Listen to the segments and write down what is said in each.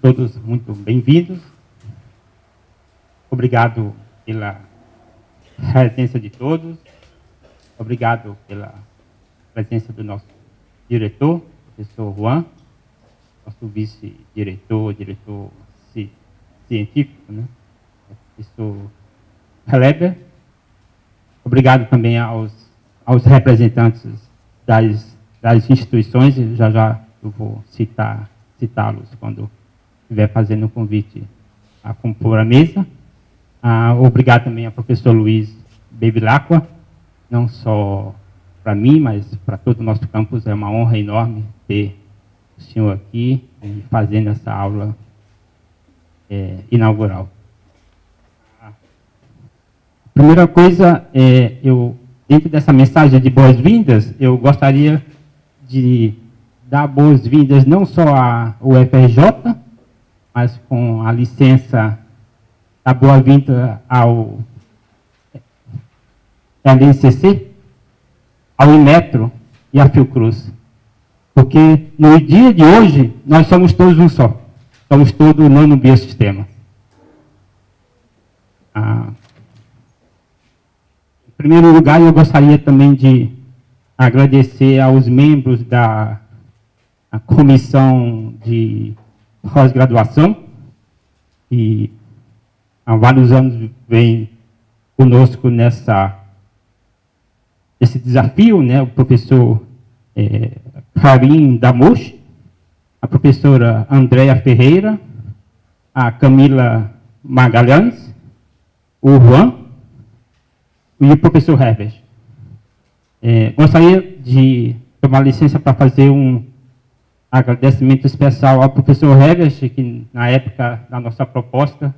todos muito bem-vindos. Obrigado pela presença de todos. Obrigado pela presença do nosso diretor, professor Juan, nosso vice-diretor, diretor científico, né? Professor Kleber. Obrigado também aos representantes das instituições, já eu vou citá-los quando estiver fazendo o convite a compor a mesa. Obrigado também ao professor Luiz Bevilacqua, não só para mim, mas para todo o nosso campus. É uma honra enorme ter o senhor aqui e fazendo essa aula inaugural. A primeira coisa, dentro dessa mensagem de boas-vindas, eu gostaria de dar boas-vindas não só ao UFRJ, mas com a licença da boa-vinda ao LNCC, ao Inmetro e à Fiocruz. Porque no dia de hoje, nós somos todos um só. Somos todos nanobiosistema. Em primeiro lugar, eu gostaria também de agradecer aos membros da comissão de pós-graduação, que há vários anos vem conosco nesse desafio, né? O professor Karim Damush, a professora Andréa Ferreira, a Camila Magalhães, o Juan e o professor Herbert. Gostaria de tomar licença para fazer um agradecimento especial ao professor Herbert, que na época da nossa proposta,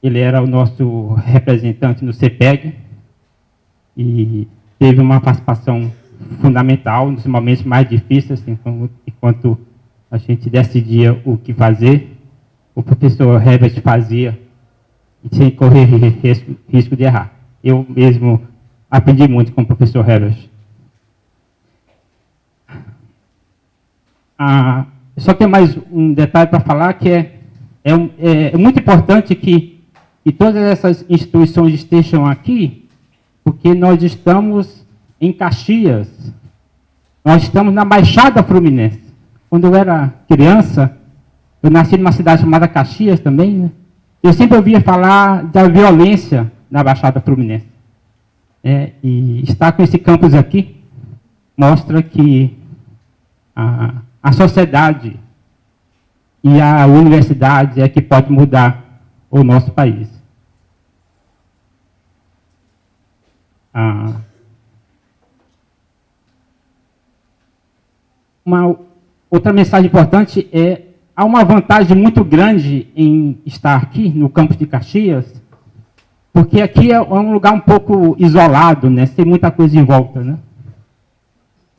ele era o nosso representante no CPEG e teve uma participação fundamental nos momentos mais difíceis, enquanto a gente decidia o que fazer, o professor Herbert fazia sem correr risco de errar. Eu mesmo aprendi muito com o professor Herbert. Só tem mais um detalhe para falar, que é muito importante que todas essas instituições estejam aqui, porque nós estamos em Caxias, nós estamos na Baixada Fluminense. Quando eu era criança, eu nasci numa cidade chamada Caxias também, né? Eu sempre ouvia falar da violência na Baixada Fluminense. E estar com esse campus aqui mostra que a sociedade e a universidade é que pode mudar o nosso país. Uma outra mensagem importante há uma vantagem muito grande em estar aqui no campus de Caxias, porque aqui é um lugar um pouco isolado, né? Tem muita coisa em volta, né?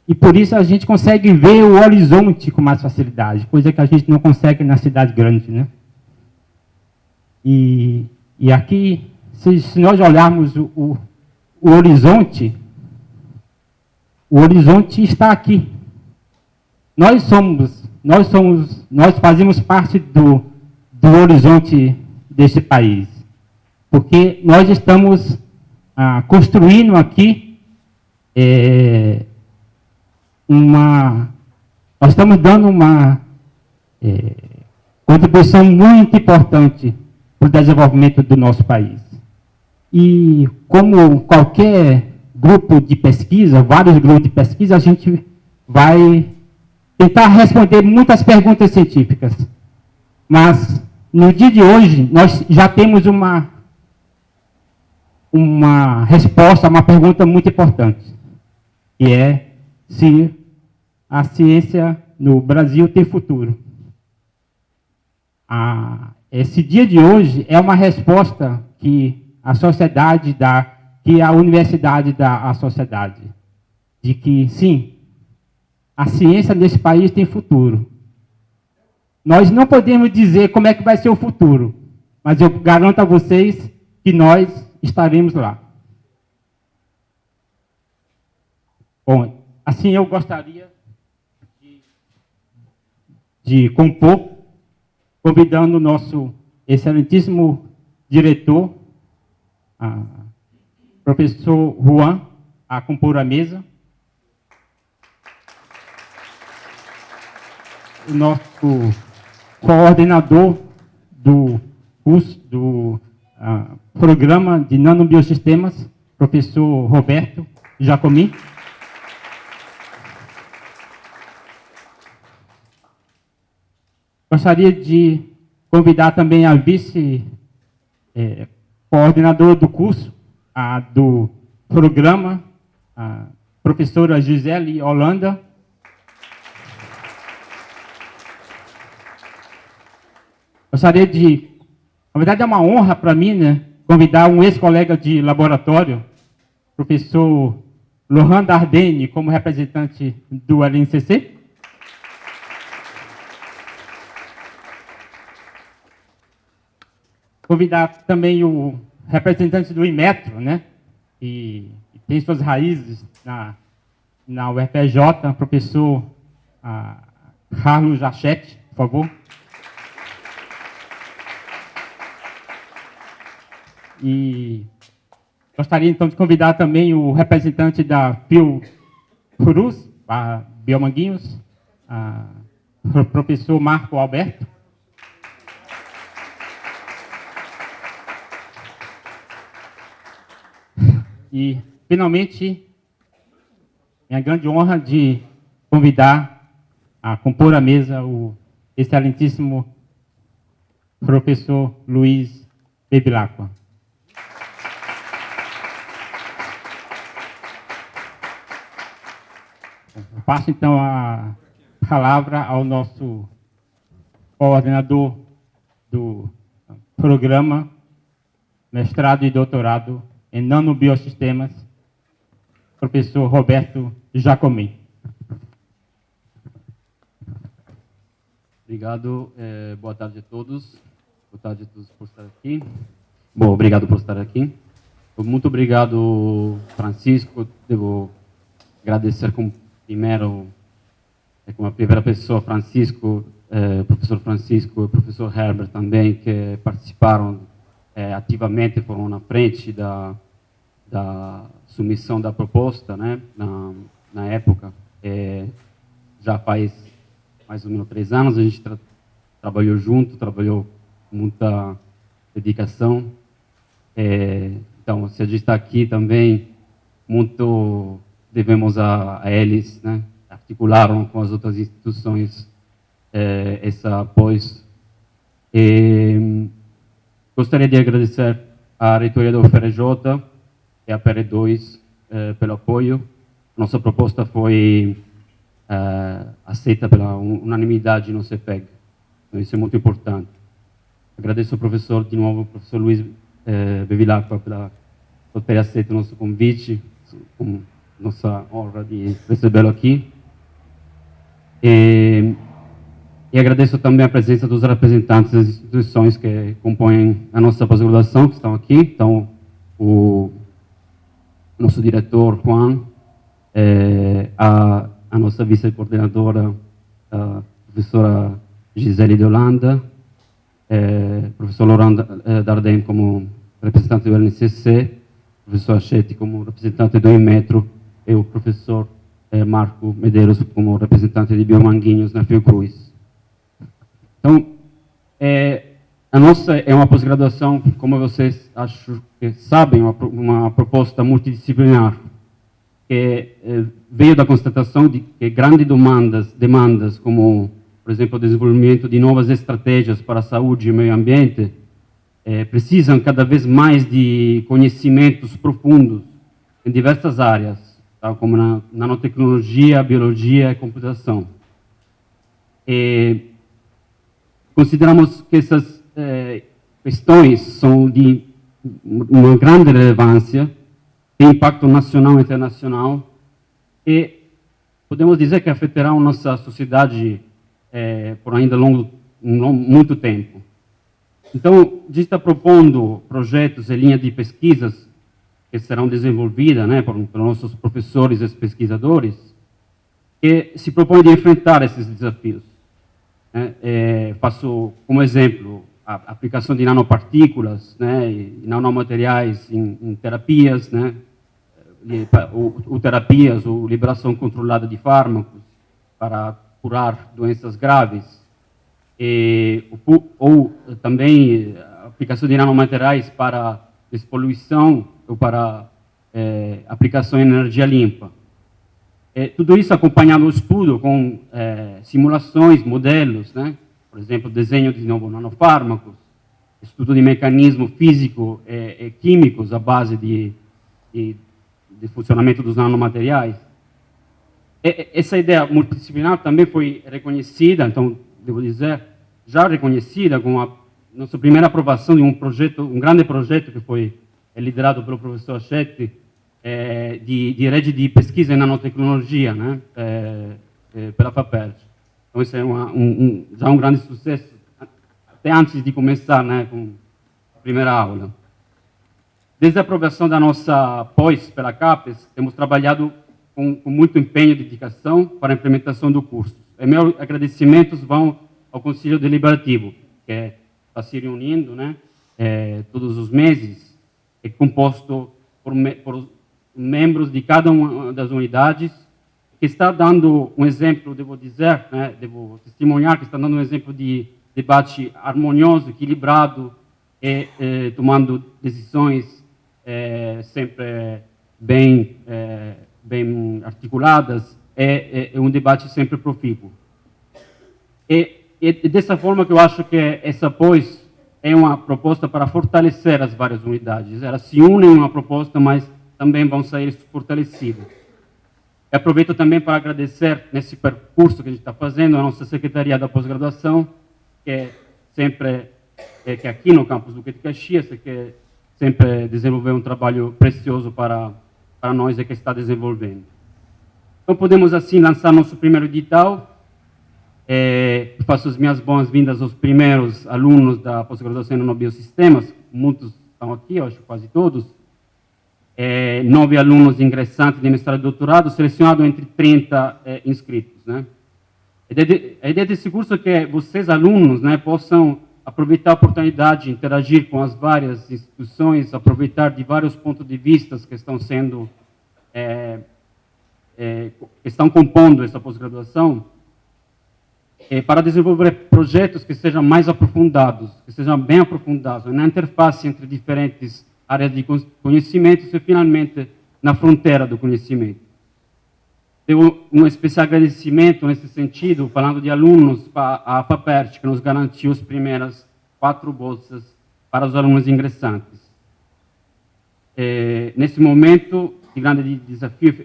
E por isso a gente consegue ver o horizonte com mais facilidade, coisa que a gente não consegue na cidade grande, né? E aqui, se nós olharmos o horizonte está aqui. Nós fazemos parte do horizonte desse país, porque nós estamos construindo aqui nós estamos dando uma contribuição muito importante para o desenvolvimento do nosso país. E como qualquer grupo de pesquisa, vários grupos de pesquisa, a gente vai tentar responder muitas perguntas científicas. Mas, no dia de hoje, nós já temos uma resposta a uma pergunta muito importante, que é se a ciência no Brasil tem futuro. Esse dia de hoje é uma resposta que a sociedade dá, que a universidade dá à sociedade, de que, sim, a ciência nesse país tem futuro. Nós não podemos dizer como é que vai ser o futuro, mas eu garanto a vocês que nós estaremos lá. Bom, assim eu gostaria de compor convidando o nosso excelentíssimo diretor, professor Juan, a compor a mesa. O nosso coordenador do curso, do programa de Nanobiosistemas, professor Roberto Jacomin. Gostaria de convidar também a vice-coordenadora do curso, do programa, a professora Gisele Holanda. Gostaria de, na verdade é uma honra para mim, né, convidar um ex-colega de laboratório, professor Laurent Dardenne, como representante do LNCC. Convidar também o representante do Inmetro, né, que tem suas raízes na UFRJ, professor Carlos Jachete, por favor. E gostaria, então, de convidar também o representante da Fiocruz, a Biomanguinhos, o professor Marco Alberto. E, finalmente, minha grande honra de convidar a compor a mesa o excelentíssimo professor Luiz Bevilacqua. Eu passo, então, a palavra ao nosso coordenador do programa, mestrado e doutorado em Nanobiosistemas, professor Roberto Jacomin. Obrigado, boa tarde a todos. Boa tarde a todos por estar aqui. Bom, obrigado por estar aqui. Muito obrigado, Francisco. Devo agradecer primeiro, como a primeira pessoa, Francisco, professor Francisco e professor Herbert também, que participaram ativamente, foram na frente da submissão da proposta, né, na época. Já faz mais ou menos 3 anos, a gente trabalhou junto, trabalhou com muita dedicação. Então, se a gente está aqui também, muito devemos a eles, né? Articularam com as outras instituições esse apoio. Gostaria de agradecer à reitoria da UFRJ e à PR2 pelo apoio. Nossa proposta foi aceita pela unanimidade no CEPEG. Então, isso é muito importante. Agradeço ao professor, de novo, o professor Luiz Bevilacqua, por ter aceito o nosso convite, com nossa honra de recebê-lo aqui. E agradeço também a presença dos representantes das instituições que compõem a nossa pós-graduação, que estão aqui. Então, o nosso diretor, Juan, a nossa vice-coordenadora, a professora Gisele de Holanda, professor Laurent Dardenne como representante do LNCC, professor Achetti como representante do Inmetro e o professor Marco Medeiros como representante de Biomanguinhos na Fiocruz. Então, a nossa é uma pós-graduação, como vocês acho que sabem, uma proposta multidisciplinar, que veio da constatação de que grandes demandas como, por exemplo, o desenvolvimento de novas estratégias para a saúde e o meio ambiente, precisam cada vez mais de conhecimentos profundos em diversas áreas, tal como na nanotecnologia, biologia e computação. Consideramos que essas questões são de uma grande relevância, tem impacto nacional e internacional, e podemos dizer que afetarão nossa sociedade por ainda muito tempo. Então, a gente está propondo projetos e linhas de pesquisas que serão desenvolvidas, né, por nossos professores e pesquisadores, que se propõem de enfrentar esses desafios. né? Faço como exemplo a aplicação de nanopartículas, né, e nanomateriais em terapias, né, ou terapias ou liberação controlada de fármacos para curar doenças graves, ou também a aplicação de nanomateriais para despoluição ou para aplicação em energia limpa. Tudo isso acompanhado do estudo com simulações, modelos, né? Por exemplo, desenho de novos nanofármacos, estudo de mecanismos físicos e químicos à base de funcionamento dos nanomateriais. Essa ideia multidisciplinar também foi reconhecida, então, devo dizer, já reconhecida com a nossa primeira aprovação de um projeto, um grande projeto que foi liderado pelo professor Chetti, de rede de pesquisa em nanotecnologia, né, pela FAPERJ. Então, isso é já um grande sucesso, até antes de começar, né, com a primeira aula. Desde a aprovação da nossa pós pela CAPES, temos trabalhado com muito empenho e dedicação para a implementação do curso. E meus agradecimentos vão ao Conselho Deliberativo, que está se reunindo, né, todos os meses, é composto por membros de cada uma das unidades, que está dando um exemplo, devo dizer, né, devo testemunhar, que está dando um exemplo de debate harmonioso, equilibrado, e tomando decisões sempre bem articuladas, é um debate sempre profícuo. E dessa forma que eu acho que essa pós é uma proposta para fortalecer as várias unidades. Elas se unem em uma proposta, mas também vão sair fortalecidas. E aproveito também para agradecer nesse percurso que a gente está fazendo a nossa Secretaria da Pós-Graduação, que sempre, que aqui no campus Duque de Caxias, que sempre desenvolveu um trabalho precioso para nós e que está desenvolvendo. Então, podemos assim lançar nosso primeiro edital. Faço as minhas boas-vindas aos primeiros alunos da pós-graduação em nanobiosistemas, muitos estão aqui, eu acho quase todos. 9 alunos ingressantes de mestrado e doutorado, selecionados entre 30 inscritos, né? A ideia desse curso é que vocês, alunos, né, possam aproveitar a oportunidade de interagir com as várias instituições, aproveitar de vários pontos de vista que estão sendo, que estão compondo essa pós-graduação, para desenvolver projetos que sejam mais aprofundados, que sejam bem aprofundados, na interface entre diferentes áreas de conhecimento e, finalmente, na fronteira do conhecimento. Tenho um especial agradecimento nesse sentido, falando de alunos, à FAPERJ, que nos garantiu as primeiras 4 bolsas para os alunos ingressantes. Nesse momento de grande desafio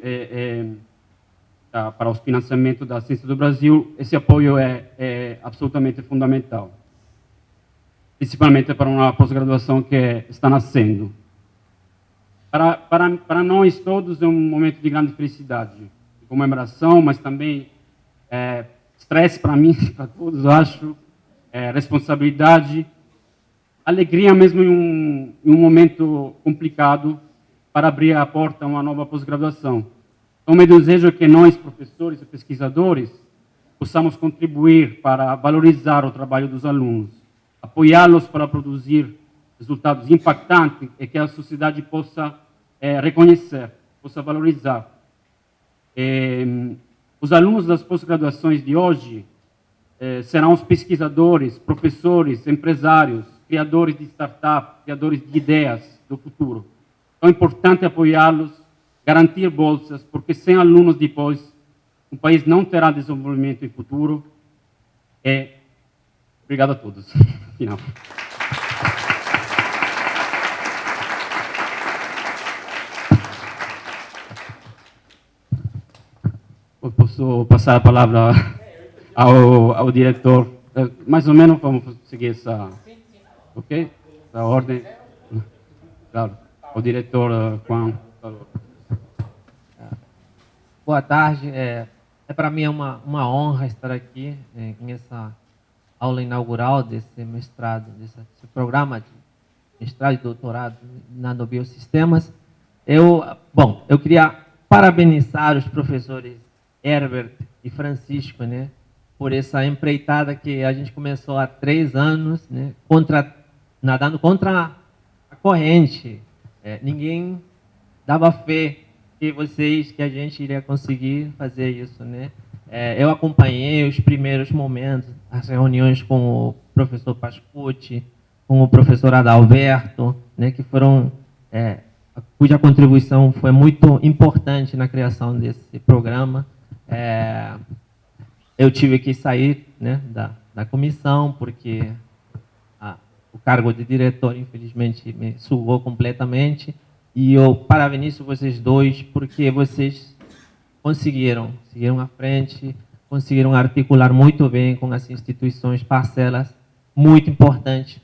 para o financiamento da ciência do Brasil, esse apoio é absolutamente fundamental, principalmente para uma pós-graduação que está nascendo. Para nós todos é um momento de grande felicidade, de comemoração, mas também estresse para mim, para todos, eu acho, responsabilidade, alegria mesmo em um momento complicado para abrir a porta a uma nova pós-graduação. Então, meu desejo é que nós, professores e pesquisadores, possamos contribuir para valorizar o trabalho dos alunos, apoiá-los para produzir resultados impactantes e que a sociedade possa reconhecer, possa valorizar. Os alunos das pós-graduações de hoje serão os pesquisadores, professores, empresários, criadores de startups, criadores de ideias do futuro. Então, é importante apoiá-los, garantir bolsas, porque sem alunos depois, o país não terá desenvolvimento em futuro. Obrigado a todos. Final. Eu posso passar a palavra ao diretor. Mais ou menos vamos seguir essa, ok? A ordem. Claro. O diretor Juan. Boa tarde. Para mim é uma honra estar aqui nessa aula inaugural desse mestrado, desse programa de mestrado e doutorado em nanobiosistemas. Eu queria parabenizar os professores Herbert e Francisco, né, por essa empreitada que a gente começou há 3 anos, né, nadando contra a corrente. Ninguém dava fé que a gente iria conseguir fazer isso, né? Eu acompanhei os primeiros momentos, as reuniões com o professor Pascucci, com o professor Adalberto, né, que foram cuja contribuição foi muito importante na criação desse programa. Eu tive que sair, né, da comissão, porque o cargo de diretor, infelizmente, me sugou completamente. E eu parabenizo vocês dois, porque vocês seguiram à frente, conseguiram articular muito bem com as instituições parcelas, muito importantes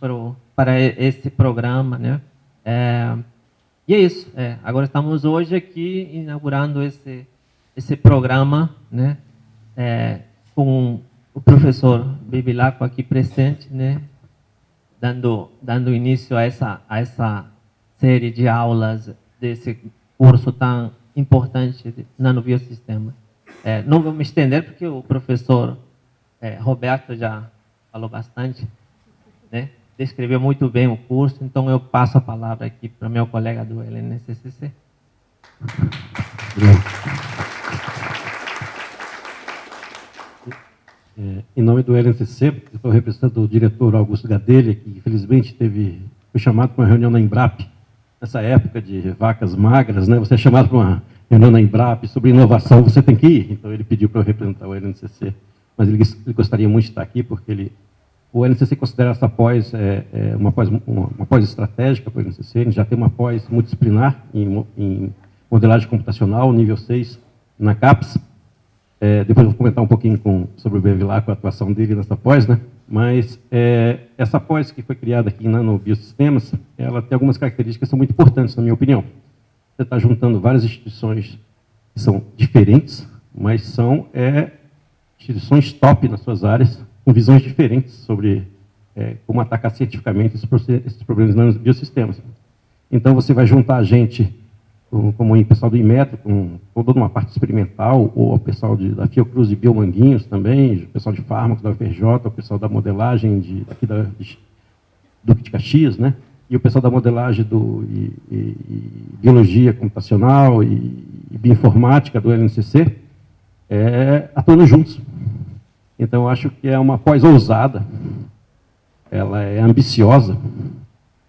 para esse programa, né? E é isso. Agora estamos hoje aqui inaugurando esse programa, né? Com o professor Bevilacqua aqui presente, né? Dando início a essa série de aulas desse curso tão importante de nanobiosistema. Não vou me estender porque o professor Roberto já falou bastante, né? Descreveu muito bem o curso, então eu passo a palavra aqui para o meu colega do LNCCC. Em nome do LNCC, eu estou representando o diretor Augusto Gadelha, que infelizmente foi chamado para uma reunião na Embrap, nessa época de vacas magras, né? Você é chamado para uma reunião na Embrap sobre inovação, você tem que ir. Então ele pediu para eu representar o LNCC, mas ele gostaria muito de estar aqui, porque o LNCC considera essa pós uma pós estratégica para o LNCC. A gente já tem uma pós multidisciplinar em modelagem computacional, nível 6, na CAPES. Depois eu vou comentar um pouquinho sobre o Bevilacqua, a atuação dele nessa pós, né? Mas essa pós que foi criada aqui em Nanobiosistemas, ela tem algumas características que são muito importantes, na minha opinião. Você está juntando várias instituições que são diferentes, mas são instituições top nas suas áreas, com visões diferentes sobre como atacar cientificamente esses problemas nos biosistemas. Então, você vai juntar a gente, como o pessoal do Inmetro, com toda uma parte experimental, ou o pessoal da Fiocruz de Biomanguinhos também, o pessoal de fármacos da UFRJ, o pessoal da modelagem aqui do Duque de Caxias, né? E o pessoal da modelagem e biologia computacional e bioinformática do LNCC, atuando juntos. Então, eu acho que é uma pós ousada, ela é ambiciosa,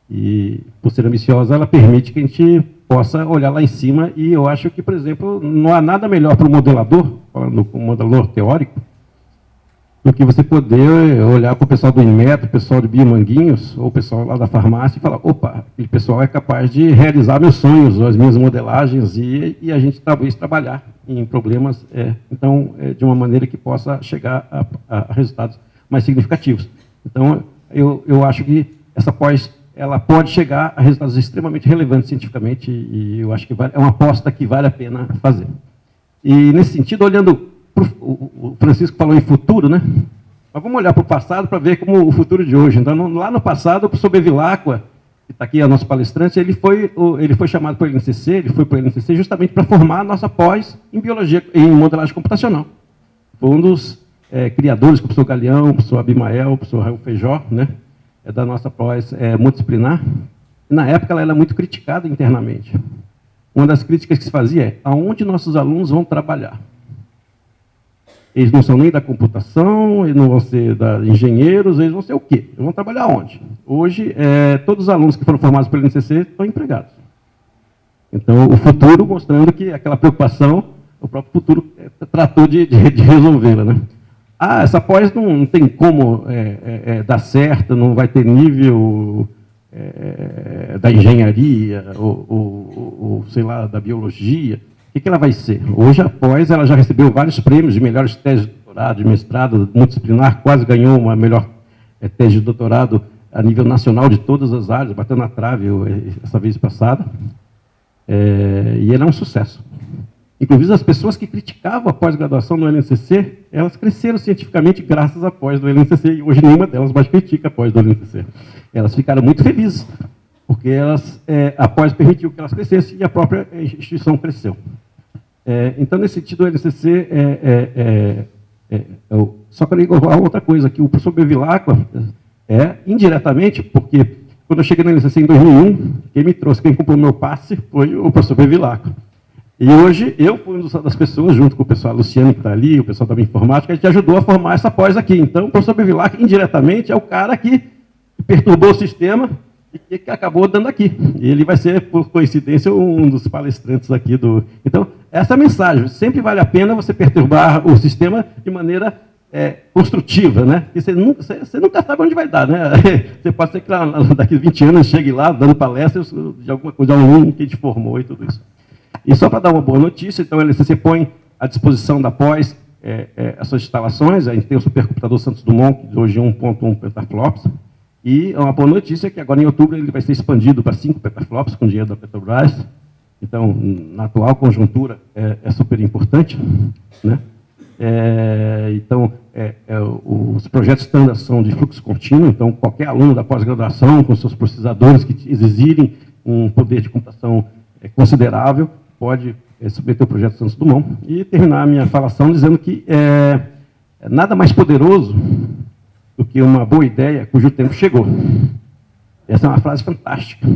e, por ser ambiciosa, ela permite que a gente possa olhar lá em cima, e eu acho que, por exemplo, não há nada melhor para o modelador, falando com o modelador teórico, do que você poder olhar para o pessoal do Inmetro, o pessoal de Biomanguinhos, ou o pessoal lá da farmácia, e falar, opa, aquele pessoal é capaz de realizar meus sonhos, as minhas modelagens, e a gente talvez trabalhar em problemas, de uma maneira que possa chegar a resultados mais significativos. Então, eu acho que essa pós, ela pode chegar a resultados extremamente relevantes cientificamente, e eu acho que é uma aposta que vale a pena fazer. E, nesse sentido, olhando, o Francisco falou em futuro, né? Mas vamos olhar para o passado para ver como o futuro de hoje. Então, lá no passado, o professor Bevilacqua, que está aqui, a nosso palestrante, ele foi chamado para o LNCC, ele foi para o LNCC justamente para formar a nossa pós em biologia, em modelagem computacional. Foi um dos criadores, o professor Galeão, o professor Abimael, o professor Raul Feijó, né? Da nossa pós multidisciplinar. E, na época, ela era muito criticada internamente. Uma das críticas que se fazia é aonde nossos alunos vão trabalhar. Eles não são nem da computação, eles não vão ser engenheiros, eles vão ser o quê? Eles vão trabalhar onde? Hoje, todos os alunos que foram formados pelo INCC estão empregados. Então, o futuro mostrando que aquela preocupação, o próprio futuro tratou de resolvê-la, né? Essa pós não tem como dar certo, não vai ter nível da engenharia, ou sei lá, da biologia. O que ela vai ser? Hoje, a pós, ela já recebeu vários prêmios de melhores teses de doutorado, de mestrado multidisciplinar, quase ganhou uma melhor tese de doutorado a nível nacional de todas as áreas, bateu na trave essa vez passada, e ela é um sucesso. Inclusive, as pessoas que criticavam a pós-graduação no LNCC, elas cresceram cientificamente graças à pós do LNCC, e hoje nenhuma delas mais critica a pós do LNCC. Elas ficaram muito felizes, porque a pós permitiu que elas crescessem e a própria instituição cresceu. Então, nesse sentido, o LNCC Só que eu digo a outra coisa, que o professor Bevilacqua indiretamente, porque quando eu cheguei na LCC em 2001, quem comprou meu passe foi o professor Bevilacqua. E hoje eu fui uma das pessoas, junto com o pessoal, a Luciane que está ali, o pessoal da informática, a gente ajudou a formar essa pós aqui. Então, o professor Bevilacqua, indiretamente, é o cara que perturbou o sistema e que acabou dando aqui. E ele vai ser, por coincidência, um dos palestrantes aqui do... Então, essa é a mensagem. Sempre vale a pena você perturbar o sistema de maneira construtiva, né? Porque você nunca sabe onde vai dar, né? Você pode ser que daqui a 20 anos chegue lá dando palestras de alguma coisa, aluno que a gente formou e tudo isso. E só para dar uma boa notícia, então a LCC põe à disposição da pós essas instalações. A gente tem o supercomputador Santos Dumont, que hoje é 1.1 petaflops. E uma boa notícia é que agora em outubro ele vai ser expandido para 5 petaflops com dinheiro da Petrobras. Então, na atual conjuntura, é super importante, né? Então, os projetos standard são de fluxo contínuo, então qualquer aluno da pós-graduação, com seus processadores que exigirem um poder de computação considerável, pode submeter o projeto Santos Dumont. E terminar a minha falação dizendo que nada mais poderoso do que uma boa ideia cujo tempo chegou. Essa é uma frase fantástica.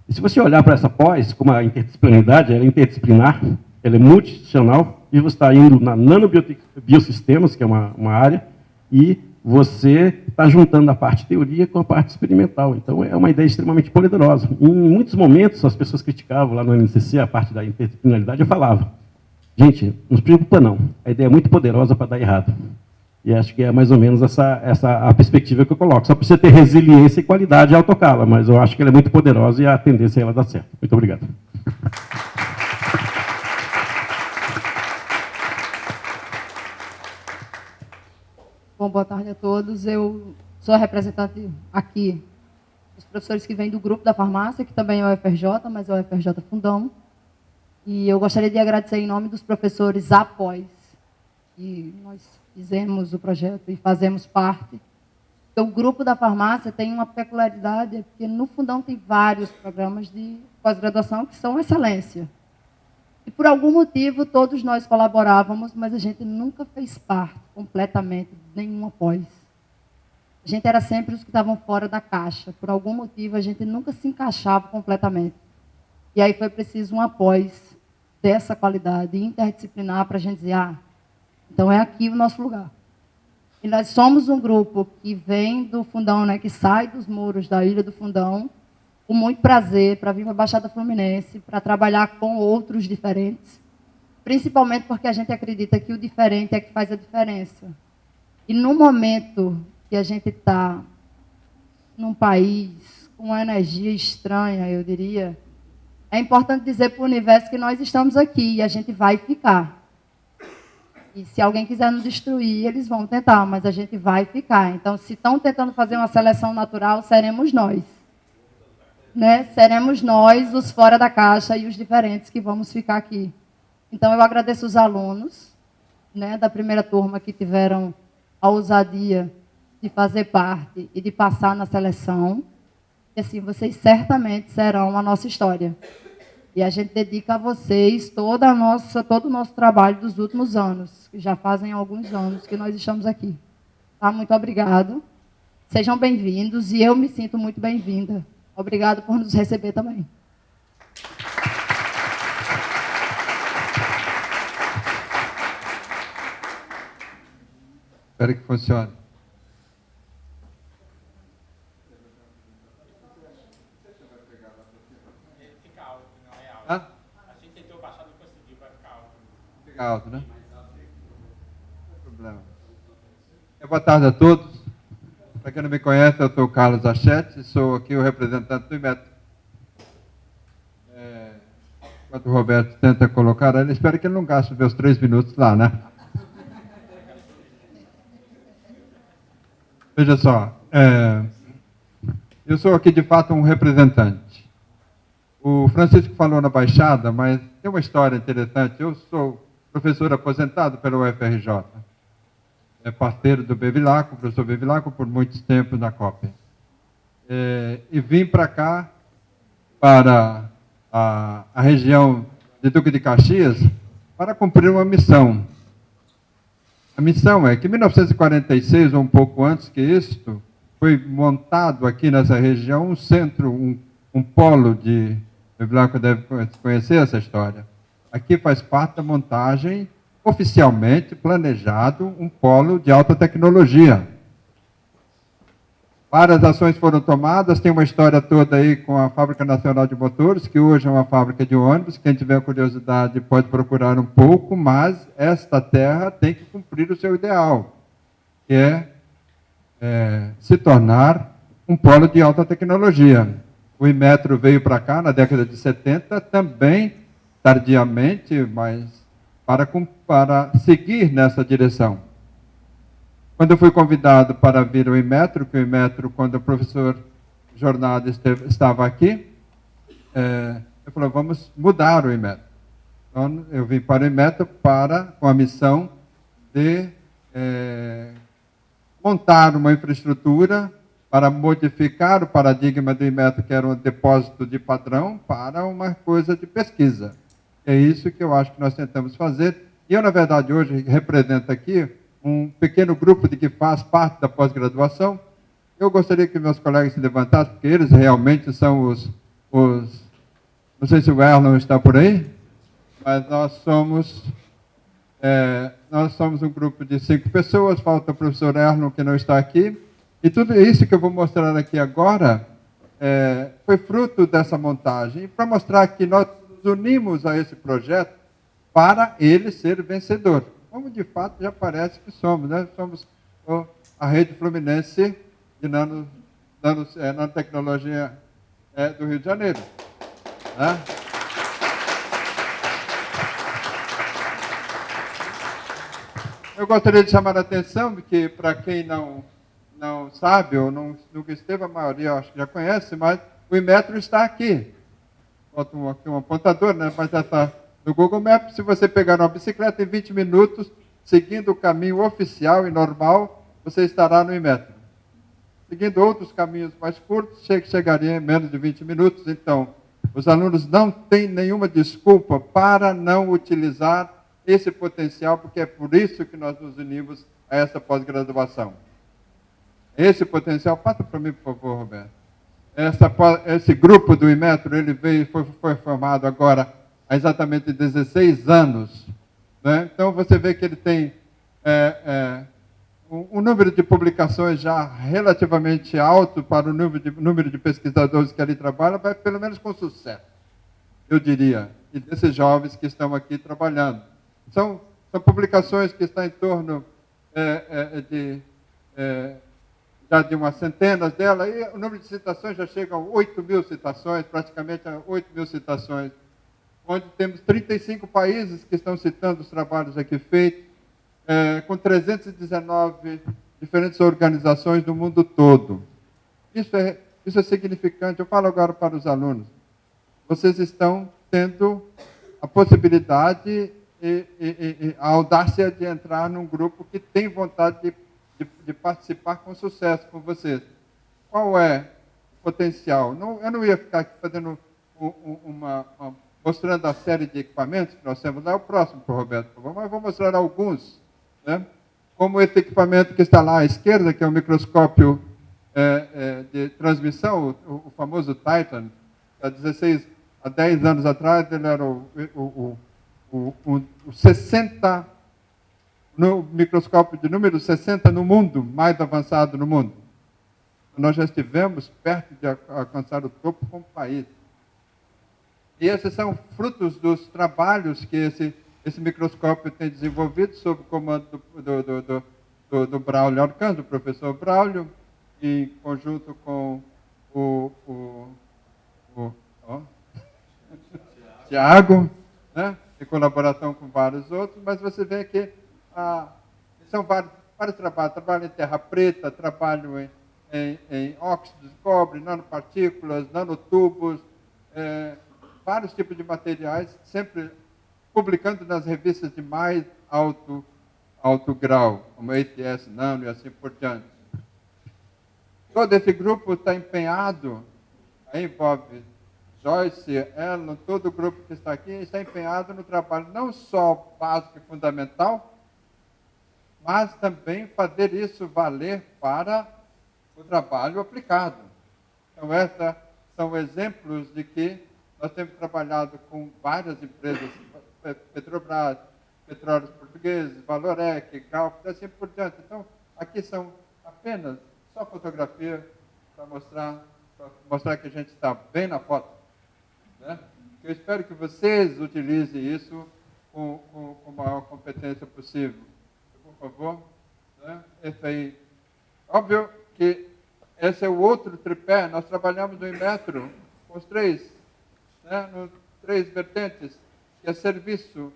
E se você olhar para essa pós, como a interdisciplinaridade, ela é interdisciplinar, ela é multidisciplinar, e você está indo na nanobiossistemas, que é uma área, e você está juntando a parte teoria com a parte experimental. Então, é uma ideia extremamente poderosa. Em muitos momentos, as pessoas criticavam lá no NCC a parte da interdisciplinaridade. Eu falava, gente, não se preocupa não, a ideia é muito poderosa para dar errado. E acho que é mais ou menos essa a perspectiva que eu coloco. Só precisa ter resiliência e qualidade ao tocá-la, mas eu acho que ela é muito poderosa e a tendência é ela dar certo. Muito obrigado. Bom, boa tarde a todos. Eu sou a representante aqui dos professores que vêm do grupo da farmácia, que também é o UFRJ, mas é o UFRJ Fundão. E eu gostaria de agradecer em nome dos professores após, que nós fizemos o projeto e fazemos parte. O grupo da farmácia tem uma peculiaridade, porque no Fundão tem vários programas de pós-graduação que são excelência. E por algum motivo todos nós colaborávamos, mas a gente nunca fez parte completamente de nenhuma pós. A gente era sempre os que estavam fora da caixa. Por algum motivo a gente nunca se encaixava completamente. E aí foi preciso uma pós dessa qualidade, interdisciplinar, para a gente dizer, então é aqui o nosso lugar. E nós somos um grupo que vem do Fundão, né, que sai dos muros da Ilha do Fundão, com muito prazer, para vir para a Baixada Fluminense, para trabalhar com outros diferentes, principalmente porque a gente acredita que o diferente é que faz a diferença. E no momento que a gente está num país com uma energia estranha, eu diria, é importante dizer para o universo que nós estamos aqui e a gente vai ficar. E se alguém quiser nos destruir, eles vão tentar, mas a gente vai ficar. Então, se estão tentando fazer uma seleção natural, seremos nós. Né? Seremos nós, os fora da caixa e os diferentes que vamos ficar aqui. Então, eu agradeço os alunos, né, da primeira turma que tiveram a ousadia de fazer parte e de passar na seleção. E assim, vocês certamente serão a nossa história. E a gente dedica a vocês todo o nosso trabalho dos últimos anos, que já fazem alguns anos que nós estamos aqui. Tá? Muito obrigado. Sejam bem-vindos e eu me sinto muito bem-vinda. Obrigado por nos receber também. Espero que funcione. Fica alto, não é alto. Hã? A gente tentou baixar, não conseguiu, vai ficar alto. Fica alto, né? Não tem problema. Boa tarde a todos. Para quem não me conhece, eu sou o Carlos Achete, sou aqui o representante do IMET. Enquanto o Roberto tenta colocar, ele espera que ele não gaste os meus 3 minutos lá, né? Veja só, eu sou aqui de fato um representante. O Francisco falou na Baixada, mas tem uma história interessante. Eu sou professor aposentado pelo UFRJ. Parceiro do Bevilacqua, professor Bevilacqua, por muitos tempos na COP. E vim para cá, para a região de Duque de Caxias, para cumprir uma missão. A missão é que em 1946, ou um pouco antes que isto, foi montado aqui nessa região um centro, um polo de... O Blanco deve conhecer essa história. Aqui faz parte da montagem, oficialmente planejado, um polo de alta tecnologia. Várias ações foram tomadas, tem uma história toda aí com a Fábrica Nacional de Motores, que hoje é uma fábrica de ônibus. Quem tiver curiosidade pode procurar um pouco, mas esta terra tem que cumprir o seu ideal, que é se tornar um polo de alta tecnologia. O Inmetro veio para cá na década de 70, também tardiamente, mas para seguir nessa direção. Quando eu fui convidado para vir ao Inmetro, que o Inmetro, quando o professor Jornada estava aqui, eu falei, vamos mudar o Inmetro. Então, eu vim para o Inmetro com a missão de montar uma infraestrutura para modificar o paradigma do Inmetro, que era um depósito de padrão, para uma coisa de pesquisa. É isso que eu acho que nós tentamos fazer. E eu, na verdade, hoje represento aqui um pequeno grupo de que faz parte da pós-graduação. Eu gostaria que meus colegas se levantassem, porque eles realmente são os não sei se o Erlon está por aí, mas nós somos um grupo de 5 pessoas, falta o professor Erlon, que não está aqui, e tudo isso que eu vou mostrar aqui agora foi fruto dessa montagem, para mostrar que nós nos unimos a esse projeto para ele ser vencedor. Como de fato já parece que somos, né? Somos a rede fluminense de nanotecnologia do Rio de Janeiro. Né? Eu gostaria de chamar a atenção que, para quem não sabe, ou nunca esteve, a maioria eu acho que já conhece, mas o Inmetro está aqui. Falta aqui um apontador, né? Mas já está no Google Maps. Se você pegar uma bicicleta em 20 minutos, seguindo o caminho oficial e normal, você estará no Inmetro. Seguindo outros caminhos mais curtos, chegaria em menos de 20 minutos. Então, os alunos não têm nenhuma desculpa para não utilizar esse potencial, porque é por isso que nós nos unimos a essa pós-graduação. Esse potencial, passa para mim, por favor, Roberto. Esse grupo do Inmetro, ele foi formado agora há exatamente 16 anos. Né? Então, você vê que ele tem um número de publicações já relativamente alto para o número de pesquisadores que ali trabalham, vai pelo menos com sucesso, eu diria, e desses jovens que estão aqui trabalhando. São publicações que estão em torno já de umas centenas delas, e o número de citações já chega a 8.000 citações, praticamente a 8.000 citações, onde temos 35 países que estão citando os trabalhos aqui feitos, com 319 diferentes organizações do mundo todo. Isso é significante. Eu falo agora para os alunos. Vocês estão tendo a possibilidade e a audácia de entrar num grupo que tem vontade de participar com sucesso com vocês. Qual é o potencial? Eu não ia ficar aqui fazendo mostrando a série de equipamentos que nós temos lá. É o próximo para o Roberto, por favor, mas vou mostrar alguns. Né? Como esse equipamento que está lá à esquerda, que é um microscópio de transmissão, o famoso Titan, há 10 anos atrás, ele era o 60, no microscópio de número 60 no mundo, mais avançado no mundo. Nós já estivemos perto de alcançar o topo como país. E esses são frutos dos trabalhos que esse microscópio tem desenvolvido sob o comando do Braulio Arcanjo, do professor Braulio, em conjunto com o Tiago, né? Em colaboração com vários outros, mas você vê que são vários trabalhos. Trabalho em terra preta, trabalho em óxido de cobre, nanopartículas, nanotubos, vários tipos de materiais, sempre publicando nas revistas de mais alto grau, como ATS, Nano e assim por diante. Todo esse grupo está empenhado, aí envolve Joyce, Ellen, todo o grupo que está aqui, está empenhado no trabalho não só básico e fundamental, mas também fazer isso valer para o trabalho aplicado. Então, esses são exemplos de que nós temos trabalhado com várias empresas, Petrobras, Petróleos Portugueses, Valorec, Galp, e assim por diante. Então, aqui são apenas só fotografia para mostrar que a gente está bem na foto. Né? Eu espero que vocês utilizem isso com a maior competência possível. Por favor. Né? Esse aí. Óbvio que esse é o outro tripé. Nós trabalhamos no Inmetro com os três, né? Nos três vertentes, que é serviço,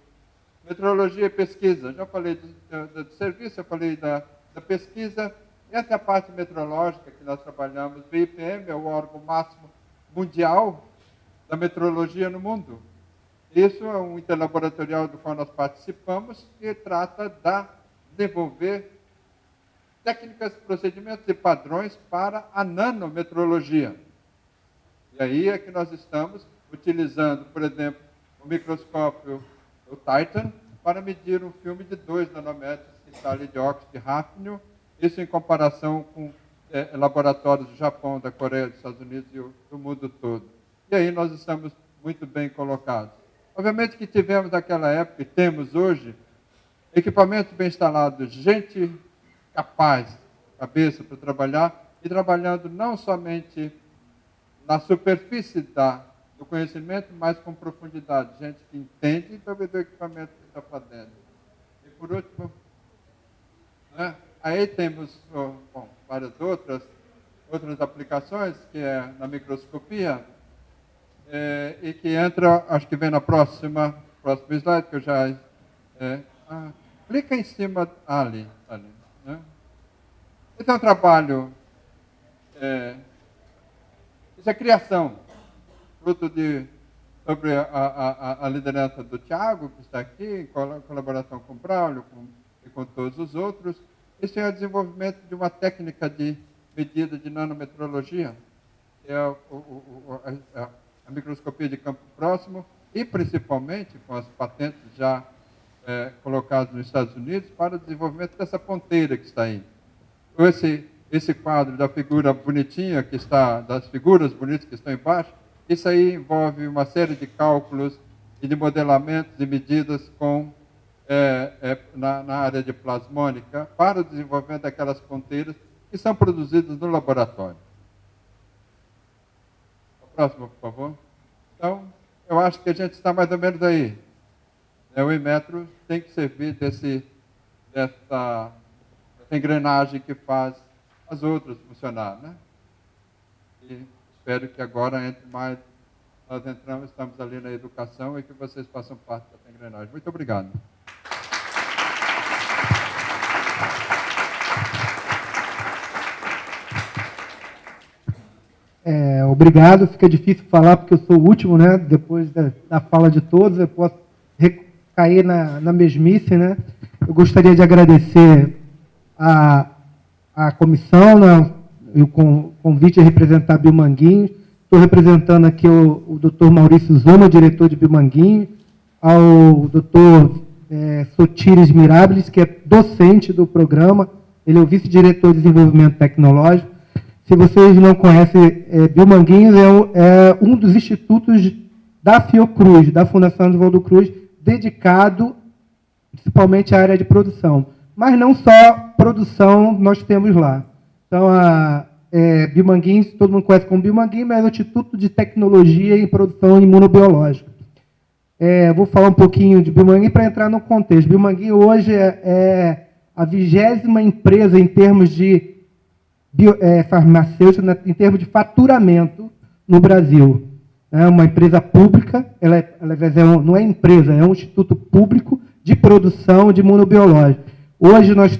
metrologia e pesquisa. Já falei do serviço, eu falei da pesquisa. Essa é a parte metrológica que nós trabalhamos. O IPM é o órgão máximo mundial da metrologia no mundo. Isso é um interlaboratorial do qual nós participamos e trata de desenvolver técnicas, procedimentos e padrões para a nanometrologia. E aí é que nós estamos utilizando, por exemplo, o microscópio, o Titan, para medir um filme de 2 nanômetros que está ali de óxido de hafnio, isso em comparação com laboratórios do Japão, da Coreia, dos Estados Unidos e do mundo todo. E aí nós estamos muito bem colocados. Obviamente que tivemos naquela época, e temos hoje, equipamentos bem instalados, gente capaz, cabeça para trabalhar, e trabalhando não somente na superfície do conhecimento, mas com profundidade. Gente que entende também do equipamento que está fazendo. E por último, né, aí temos várias outras aplicações, que é na microscopia, e que entra, acho que vem na próximo slide, que eu já... clica em cima ali. Né? Esse é um trabalho... isso é criação, fruto sobre a liderança do Tiago, que está aqui, em colaboração com o Braulio e com todos os outros. Isso é o desenvolvimento de uma técnica de medida de nanometrologia, que é a microscopia de campo próximo, e principalmente com as patentes já colocadas nos Estados Unidos para o desenvolvimento dessa ponteira que está aí. Esse quadro da figura bonitinha que está, das figuras bonitas que estão embaixo, isso aí envolve uma série de cálculos e de modelamentos e medidas na área de plasmônica para o desenvolvimento daquelas ponteiras que são produzidas no laboratório. Próximo, por favor. Então, eu acho que a gente está mais ou menos aí. O Inmetro tem que servir dessa engrenagem que faz as outras funcionar, né? E espero que agora entre mais, nós estamos ali na educação e que vocês façam parte dessa engrenagem. Muito obrigado. Obrigado, fica difícil falar porque eu sou o último, né? Depois da fala de todos, eu posso cair na mesmice, né? Eu gostaria de agradecer a comissão, né? E o convite a representar Biomanguinhos. Estou representando aqui o Dr. Maurício Zuma, diretor de Biomanguinhos, ao Dr. Sotires Mirabilis, que é docente do programa, ele é o vice-diretor de desenvolvimento tecnológico. Se vocês não conhecem, Biomanguinhos é um dos institutos da Fiocruz, da Fundação Oswaldo Cruz, dedicado principalmente à área de produção. Mas não só produção nós temos lá. Então, Biomanguinhos, todo mundo conhece como Biomanguinhos, mas é o Instituto de Tecnologia e Produção Imunobiológica. Vou falar um pouquinho de Biomanguinhos para entrar no contexto. Biomanguinhos hoje é a 20ª empresa em termos de farmacêutica, em termos de faturamento no Brasil. É uma empresa pública, ela não é empresa, é um instituto público de produção de imunobiológico. Hoje nós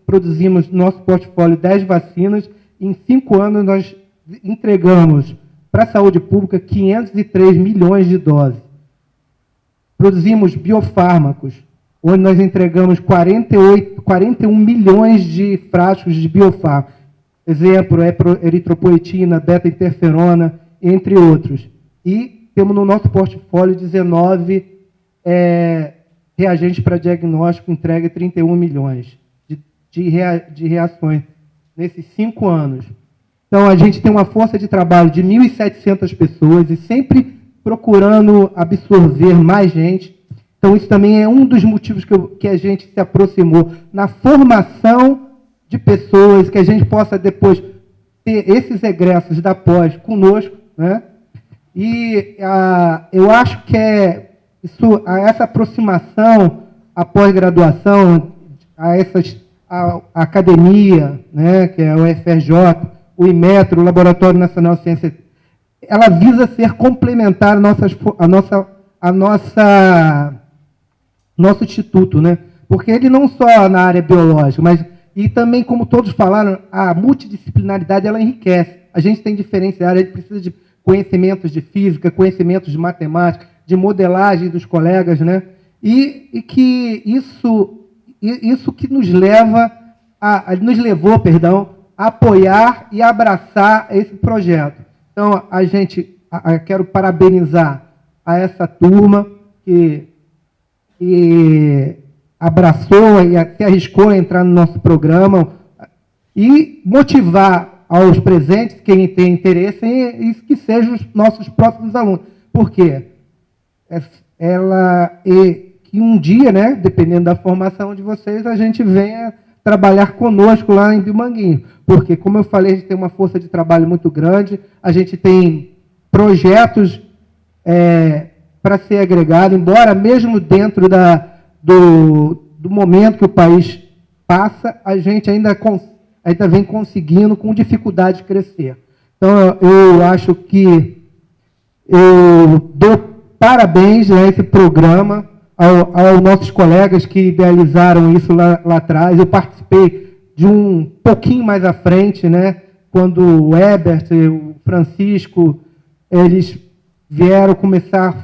produzimos no nosso portfólio 10 vacinas, em 5 anos nós entregamos para a saúde pública 503 milhões de doses. Produzimos biofármacos, onde nós entregamos 41 milhões de frascos de biofármacos. Exemplo, eritropoetina, beta-interferona, entre outros. E temos no nosso portfólio 19 reagentes para diagnóstico, entrega 31 milhões. de reações nesses 5 anos. Então, a gente tem uma força de trabalho de 1.700 pessoas e sempre procurando absorver mais gente. Então, isso também é um dos motivos que a gente se aproximou na formação de pessoas, que a gente possa depois ter esses egressos da pós conosco, né? E eu acho que essa aproximação à pós-graduação, a academia, né, que é o UFRJ, o IMETRO, o Laboratório Nacional de Ciência, ela visa ser complementar nosso instituto, né? Porque ele não só na área biológica, mas e também, como todos falaram, a multidisciplinaridade ela enriquece. A gente tem diferentes áreas, a gente precisa de conhecimentos de física, conhecimentos de matemática, de modelagem dos colegas, né? E que isso que nos levou, a apoiar e abraçar esse projeto. Então, quero parabenizar a essa turma que abraçou e se arriscou a entrar no nosso programa e motivar aos presentes, quem tem interesse, e que sejam os nossos próximos alunos. Por quê? Que um dia, né, dependendo da formação de vocês, a gente venha trabalhar conosco lá em Bilmanguinho. Porque, como eu falei, a gente tem uma força de trabalho muito grande, a gente tem projetos para ser agregado, embora mesmo dentro do momento que o país passa, a gente ainda vem conseguindo, com dificuldade, crescer. Então, eu acho que eu dou parabéns a esse programa, aos nossos colegas que idealizaram isso lá atrás. Eu participei de um pouquinho mais à frente, né, quando o Herbert, o Francisco, eles vieram começar a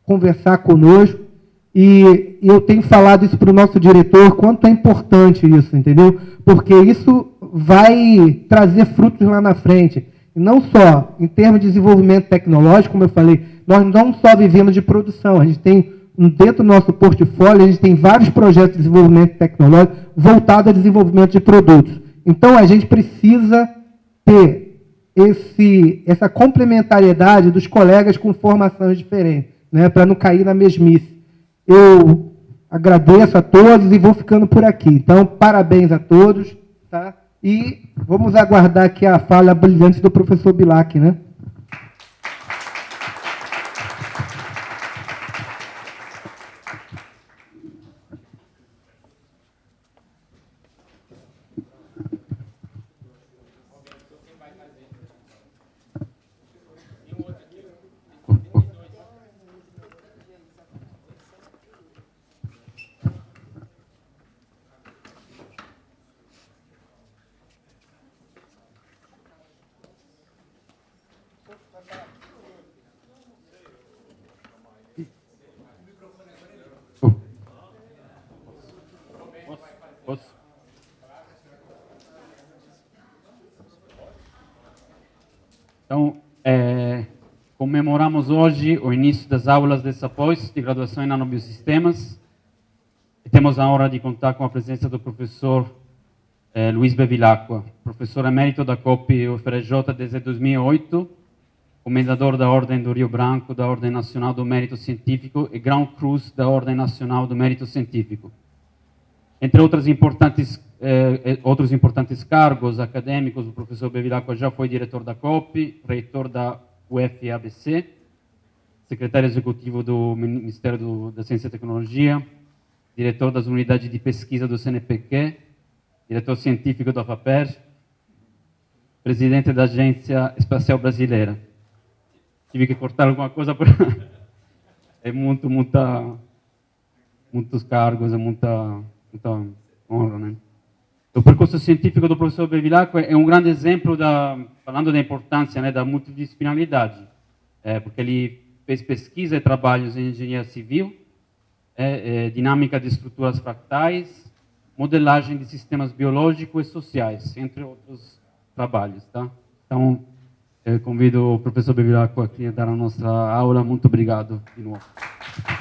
conversar conosco, e eu tenho falado isso para o nosso diretor, quanto é importante isso, entendeu? Porque isso vai trazer frutos lá na frente. E não só em termos de desenvolvimento tecnológico, como eu falei, nós não só vivemos de produção, a gente tem, dentro do nosso portfólio, a gente tem vários projetos de desenvolvimento tecnológico voltados a desenvolvimento de produtos. Então, a gente precisa ter essa complementariedade dos colegas com formações diferentes, né, para não cair na mesmice. Eu agradeço a todos e vou ficando por aqui. Então, parabéns a todos, tá? E vamos aguardar aqui a fala brilhante do professor Bilac, né? Então, comemoramos hoje o início das aulas dessa pós de graduação em nanobiosistemas. E temos a honra de contar com a presença do professor Luiz Bevilacqua, professor emérito da COP UFRJ desde 2008, comendador da Ordem do Rio Branco, da Ordem Nacional do Mérito Científico e Grand Cruz da Ordem Nacional do Mérito Científico. Entre outros importantes cargos acadêmicos, o professor Bevilacqua já foi diretor da COP, reitor da UFABC, secretário executivo do Ministério da Ciência e Tecnologia, diretor das unidades de pesquisa do CNPq, diretor científico da FAPER, presidente da Agência Espacial Brasileira. Tive que cortar alguma coisa, é muitos cargos, é muita honra, né? O percurso científico do professor Bevilacqua é um grande exemplo, falando da importância, né, da multidisciplinaridade, porque ele fez pesquisa e trabalhos em engenharia civil, dinâmica de estruturas fractais, modelagem de sistemas biológicos e sociais, entre outros trabalhos, tá? Então, eu convido o professor Bevilacqua aqui a dar a nossa aula. Muito obrigado de novo.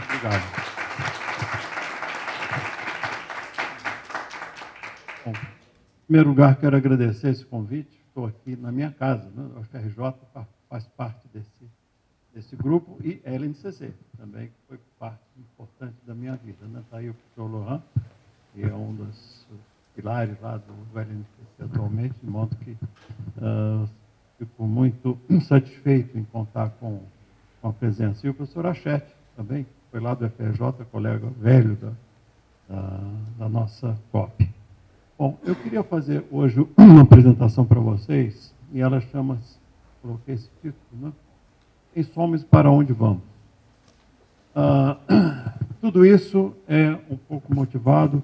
Obrigado. Bom, primeiro lugar, quero agradecer esse convite. Estou aqui na minha casa, né? O FRJ faz parte desse grupo, e a LNCC também, que foi parte importante da minha vida. Está aí o professor Laurent, que é um dos pilares lá do LNCC atualmente, de modo que fico muito satisfeito em contar com a presença. E o professor Achete também, que foi lá do FRJ, colega velho da nossa COP. Bom, eu queria fazer hoje uma apresentação para vocês, e ela chama-se, coloquei esse título, né? Quem somos e para onde vamos? Tudo isso é um pouco motivado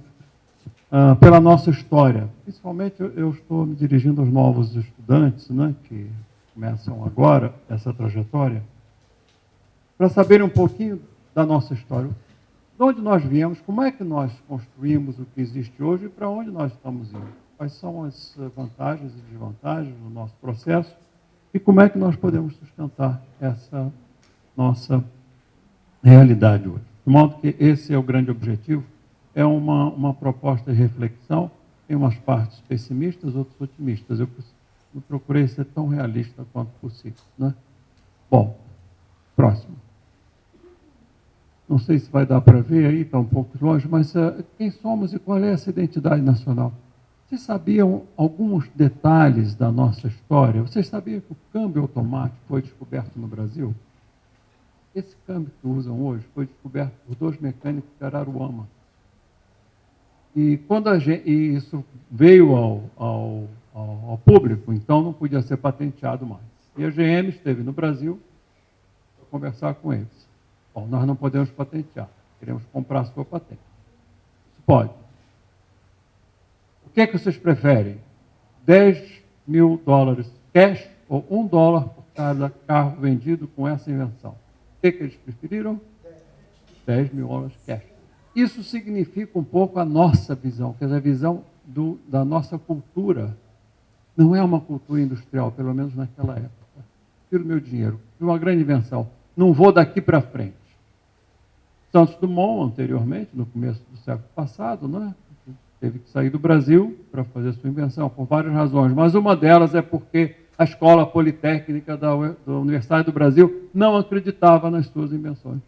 pela nossa história. Principalmente eu estou me dirigindo aos novos estudantes, né, que começam agora essa trajetória, para saberem um pouquinho da nossa história. De onde nós viemos, como é que nós construímos o que existe hoje e para onde nós estamos indo? Quais são as vantagens e desvantagens do nosso processo e como é que nós podemos sustentar essa nossa realidade hoje. De modo que esse é o grande objetivo, é uma proposta de reflexão, tem umas partes pessimistas, outras otimistas. Eu procurei ser tão realista quanto possível, né? Bom, próximo. Não sei se vai dar para ver aí, está um pouco longe, mas quem somos e qual é essa identidade nacional? Vocês sabiam alguns detalhes da nossa história? Vocês sabiam que o câmbio automático foi descoberto no Brasil? Esse câmbio que usam hoje foi descoberto por 2 mecânicos de Araruama. E quando e isso veio ao público, então não podia ser patenteado mais. E a GM esteve no Brasil para conversar com eles. Bom, nós não podemos patentear, queremos comprar a sua patente. Isso pode. O que é que vocês preferem? $10.000 cash ou $1 por cada carro vendido com essa invenção? O que é que eles preferiram? $10.000 cash. Isso significa um pouco a nossa visão, quer dizer, a visão da nossa cultura. Não é uma cultura industrial, pelo menos naquela época. Tiro meu dinheiro, uma grande invenção. Não vou daqui para frente. Santos Dumont, anteriormente, no começo do século passado, né, teve que sair do Brasil para fazer sua invenção, por várias razões. Mas uma delas é porque a Escola Politécnica da Universidade do Brasil não acreditava nas suas invenções.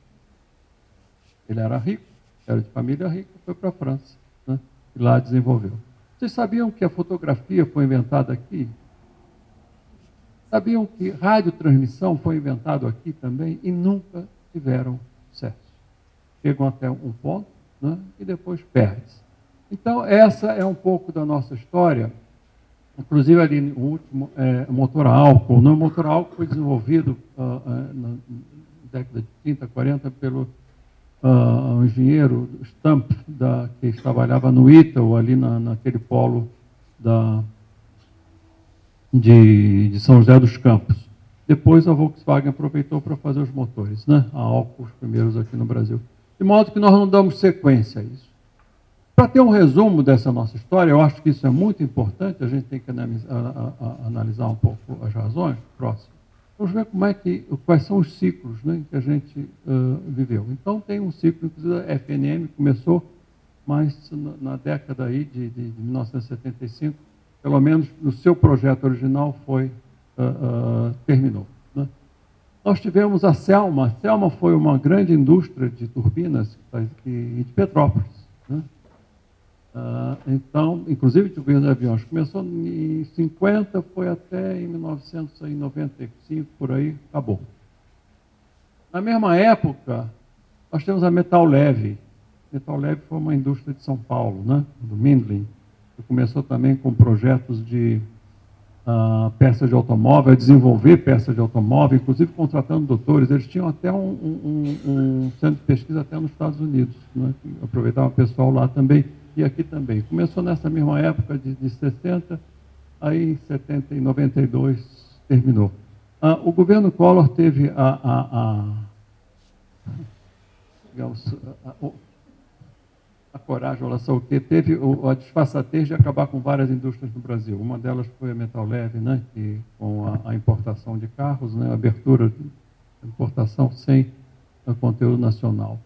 Ele era rico, era de família rica, foi para a França, né, e lá desenvolveu. Vocês sabiam que a fotografia foi inventada aqui? Sabiam que radiotransmissão foi inventado aqui também e nunca tiveram sucesso? Chegam até um ponto, né, e depois perde-se. Então, essa é um pouco da nossa história. Inclusive, ali no último, o motor a álcool. O motor a álcool foi desenvolvido na década de 30, 40, pelo engenheiro Stamp, que trabalhava no Ítalo, ali naquele polo de São José dos Campos. Depois a Volkswagen aproveitou para fazer os motores, né? A álcool, os primeiros aqui no Brasil. De modo que nós não damos sequência a isso. Para ter um resumo dessa nossa história, eu acho que isso é muito importante, a gente tem que analisar um pouco as razões. Próximo. Vamos ver quais são os ciclos, né, que a gente viveu. Então, tem um ciclo, inclusive a FNM começou, mas na década aí de 1975, pelo menos no seu projeto original, terminou. Né? Nós tivemos a Selma. A Selma foi uma grande indústria de turbinas de Petrópolis. Né? Então, inclusive de turbinas de aviões. Começou em 50, foi até em 1995, por aí, acabou. Na mesma época, nós temos a Metal Leve. Metal Leve foi uma indústria de São Paulo, né? Do Mindlin, que começou também com projetos de peças de automóvel, a desenvolver peças de automóvel, inclusive contratando doutores. Eles tinham até um centro de pesquisa até nos Estados Unidos, né? Aproveitavam o pessoal lá também. E aqui também. Começou nessa mesma época de 60, aí em 70 e 92 terminou. O governo Collor teve a coragem, olha só o que, teve a disfarçatez de acabar com várias indústrias no Brasil. Uma delas foi a Metal Leve, né, que, com a importação de carros, né, a abertura de importação sem conteúdo nacional.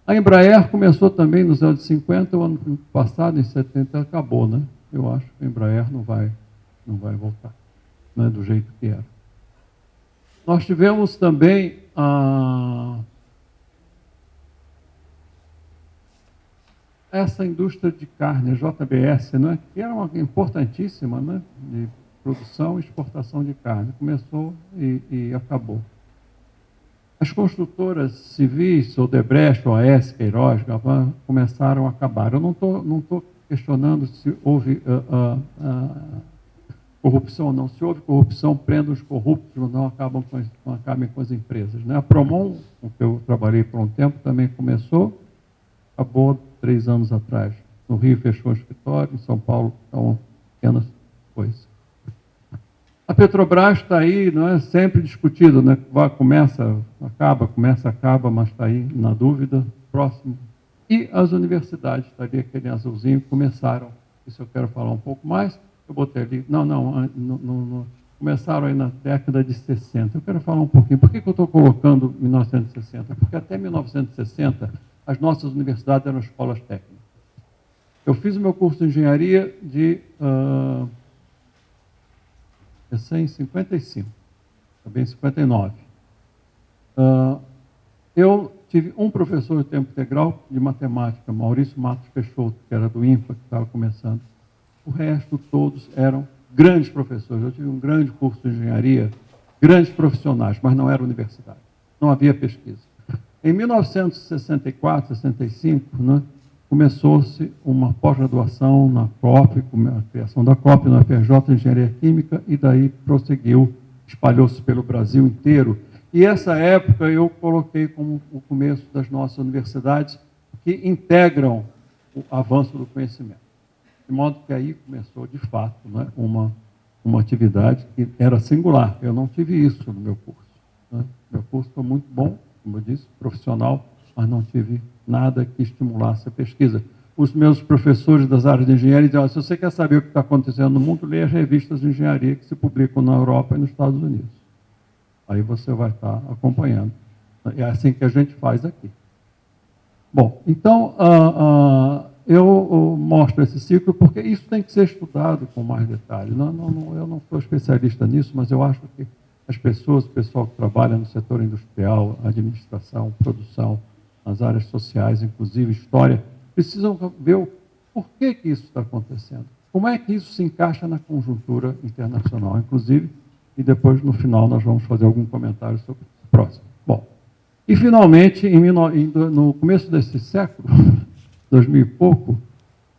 A Embraer começou também nos anos 50, o ano passado, em 70, acabou, né? eu acho que a Embraer não vai voltar, não é do jeito que era. Nós tivemos também essa indústria de carne, a JBS, né, que era uma importantíssima, né, de produção e exportação de carne. Começou e acabou. As construtoras civis, Odebrecht, OAS, Queiroz, Gavan, começaram a acabar. Eu não estou questionando se houve corrupção ou não. Se houve corrupção, prenda os corruptos, não acabem com as empresas. Né? A Promon, com que eu trabalhei por um tempo, também começou, acabou 3 anos atrás. No Rio fechou o escritório, em São Paulo estão pequenas coisas. A Petrobras está aí, não é sempre discutido, né? Começa, acaba, mas está aí na dúvida, próximo. E as universidades, está ali aquele azulzinho, começaram, isso eu quero falar um pouco mais, eu botei ali, não, começaram aí na década de 60. Eu quero falar um pouquinho, por que eu estou colocando 1960? Porque até 1960, as nossas universidades eram escolas técnicas. Eu fiz o meu curso de engenharia em 55, também em 59. Eu tive um professor de tempo integral de matemática, Maurício Matos Peixoto, que era do INPA, que estava começando. O resto, todos eram grandes professores. Eu tive um grande curso de engenharia, grandes profissionais, mas não era universidade. Não havia pesquisa. Em 1964, 65, né, começou-se uma pós-graduação na COP, a criação da COP, na UFRJ, Engenharia Química, e daí prosseguiu, espalhou-se pelo Brasil inteiro. E essa época eu coloquei como o começo das nossas universidades que integram o avanço do conhecimento. De modo que aí começou, de fato, né, uma atividade que era singular. Eu não tive isso no meu curso. Né? Meu curso foi muito bom, como eu disse, profissional, mas não tive nada que estimulasse a pesquisa. Os meus professores das áreas de engenharia diziam, se você quer saber o que está acontecendo no mundo, leia as revistas de engenharia que se publicam na Europa e nos Estados Unidos. Aí você vai estar acompanhando. É assim que a gente faz aqui. Bom, então, eu mostro esse ciclo porque isso tem que ser estudado com mais detalhe. Eu não sou especialista nisso, mas eu acho que as pessoas, o pessoal que trabalha no setor industrial, administração, produção, nas áreas sociais, inclusive história, precisam ver o porquê que isso está acontecendo. Como é que isso se encaixa na conjuntura internacional, inclusive, e depois, no final, nós vamos fazer algum comentário sobre o próximo. Bom, e finalmente, no começo desse século, 2000 e pouco,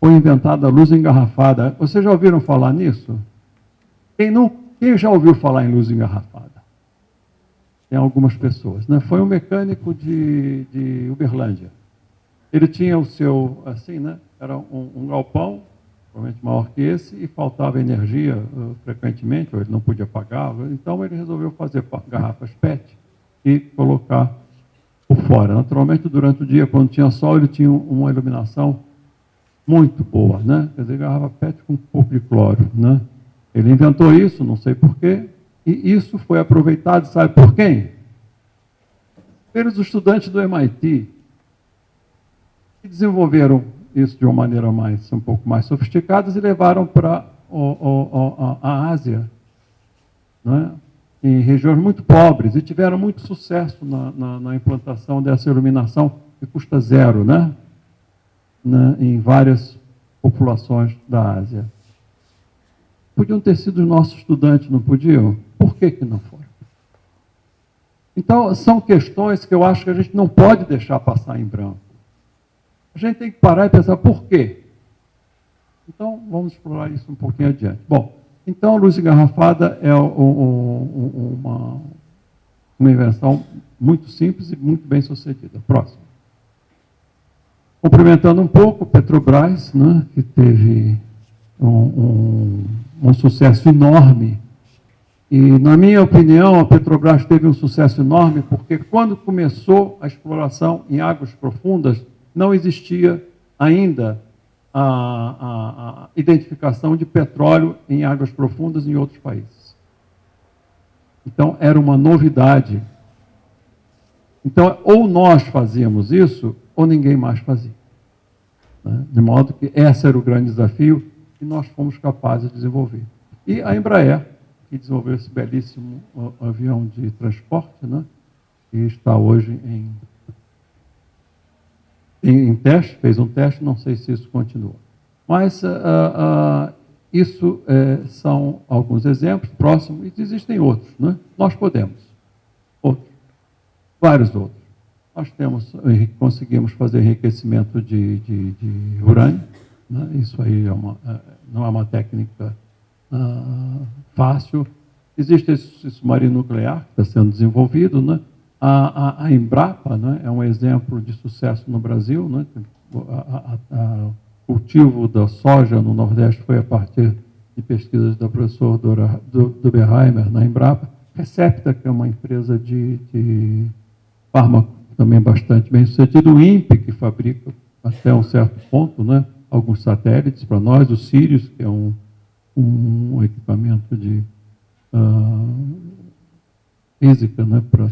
foi inventada a luz engarrafada. Vocês já ouviram falar nisso? Quem já ouviu falar em luz engarrafada? Tem algumas pessoas. Né? Foi um mecânico de Uberlândia. Ele tinha o seu, assim, né? Era um galpão, provavelmente maior que esse, e faltava energia frequentemente, ou ele não podia pagar. Então ele resolveu fazer garrafas PET e colocar por fora. Naturalmente, durante o dia, quando tinha sol, ele tinha uma iluminação muito boa, né? Quer dizer, garrafa PET com um pouco de cloro, né? Ele inventou isso, não sei porquê, e isso foi aproveitado, sabe por quem? Pelos estudantes do MIT, que desenvolveram isso de uma maneira um pouco mais sofisticada e levaram para a Ásia, né? Em regiões muito pobres, e tiveram muito sucesso na implantação dessa iluminação que custa zero, né? Em várias populações da Ásia. Podiam ter sido os nossos estudantes, não podiam? Por que não foram? Então, são questões que eu acho que a gente não pode deixar passar em branco. A gente tem que parar e pensar por quê. Então, vamos explorar isso um pouquinho adiante. Bom, então a luz engarrafada é uma invenção muito simples e muito bem sucedida. Próximo. Complementando um pouco, Petrobras, né, que teve um sucesso enorme. E, na minha opinião, a Petrobras teve um sucesso enorme porque quando começou a exploração em águas profundas, não existia ainda a identificação de petróleo em águas profundas em outros países. Então, era uma novidade. Então, ou nós fazíamos isso, ou ninguém mais fazia. Né? De modo que esse era o grande desafio, e nós fomos capazes de desenvolver. E a Embraer, que desenvolveu esse belíssimo avião de transporte, né, que está hoje em teste, fez um teste, não sei se isso continua. Mas isso são alguns exemplos, próximos, e existem outros. Né? Nós podemos. Outros. Vários outros. Nós conseguimos fazer enriquecimento de urânio. Né? Isso aí não é uma técnica fácil. Existe esse submarino nuclear que está sendo desenvolvido. Né? A Embrapa, né, é um exemplo de sucesso no Brasil. Né? O cultivo da soja no Nordeste foi a partir de pesquisas da professora do Berheimer na Embrapa. Recepta, que é uma empresa de fármaco também bastante bem sucedida. O INPE, que fabrica até um certo ponto, né, alguns satélites para nós. O Sirius, que é um equipamento de física, né, para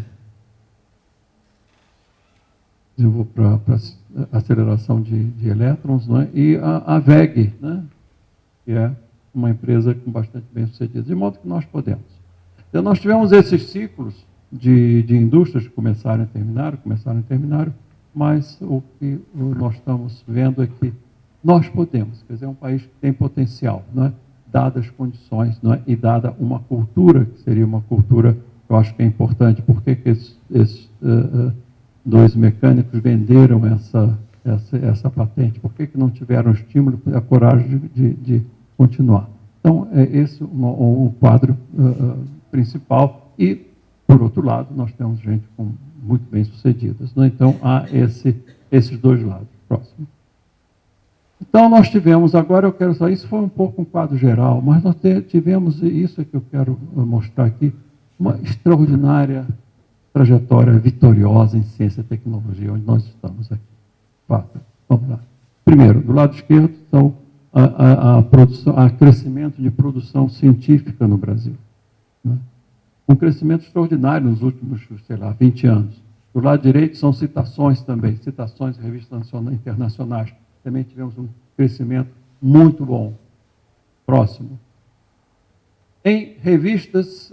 aceleração de elétrons, né? E a VEG, né? Que é uma empresa bastante bem sucedida, de modo que nós podemos. Então, nós tivemos esses ciclos de indústrias que começaram e terminaram, mas o que nós estamos vendo é que nós podemos, quer dizer, é um país que tem potencial, né? Dadas as condições, né? E dada uma cultura, que seria uma cultura que eu acho que é importante. Por que esses dois mecânicos venderam essa patente? Por que não tiveram estímulo e a coragem de continuar? Então, é esse o quadro principal. E, por outro lado, nós temos gente muito bem-sucedidas. Né? Então, há esses dois lados. Próximo. Então, nós tivemos, agora eu quero só, isso foi um pouco um quadro geral, mas nós tivemos, e isso é que eu quero mostrar aqui, uma extraordinária trajetória vitoriosa em ciência e tecnologia, onde nós estamos aqui. Fato. Vamos lá. Primeiro, do lado esquerdo, estão a crescimento de produção científica no Brasil. Né? Um crescimento extraordinário nos últimos, 20 anos. Do lado direito são citações também, citações em revistas internacionais. Também tivemos um crescimento muito bom. Próximo. Em revistas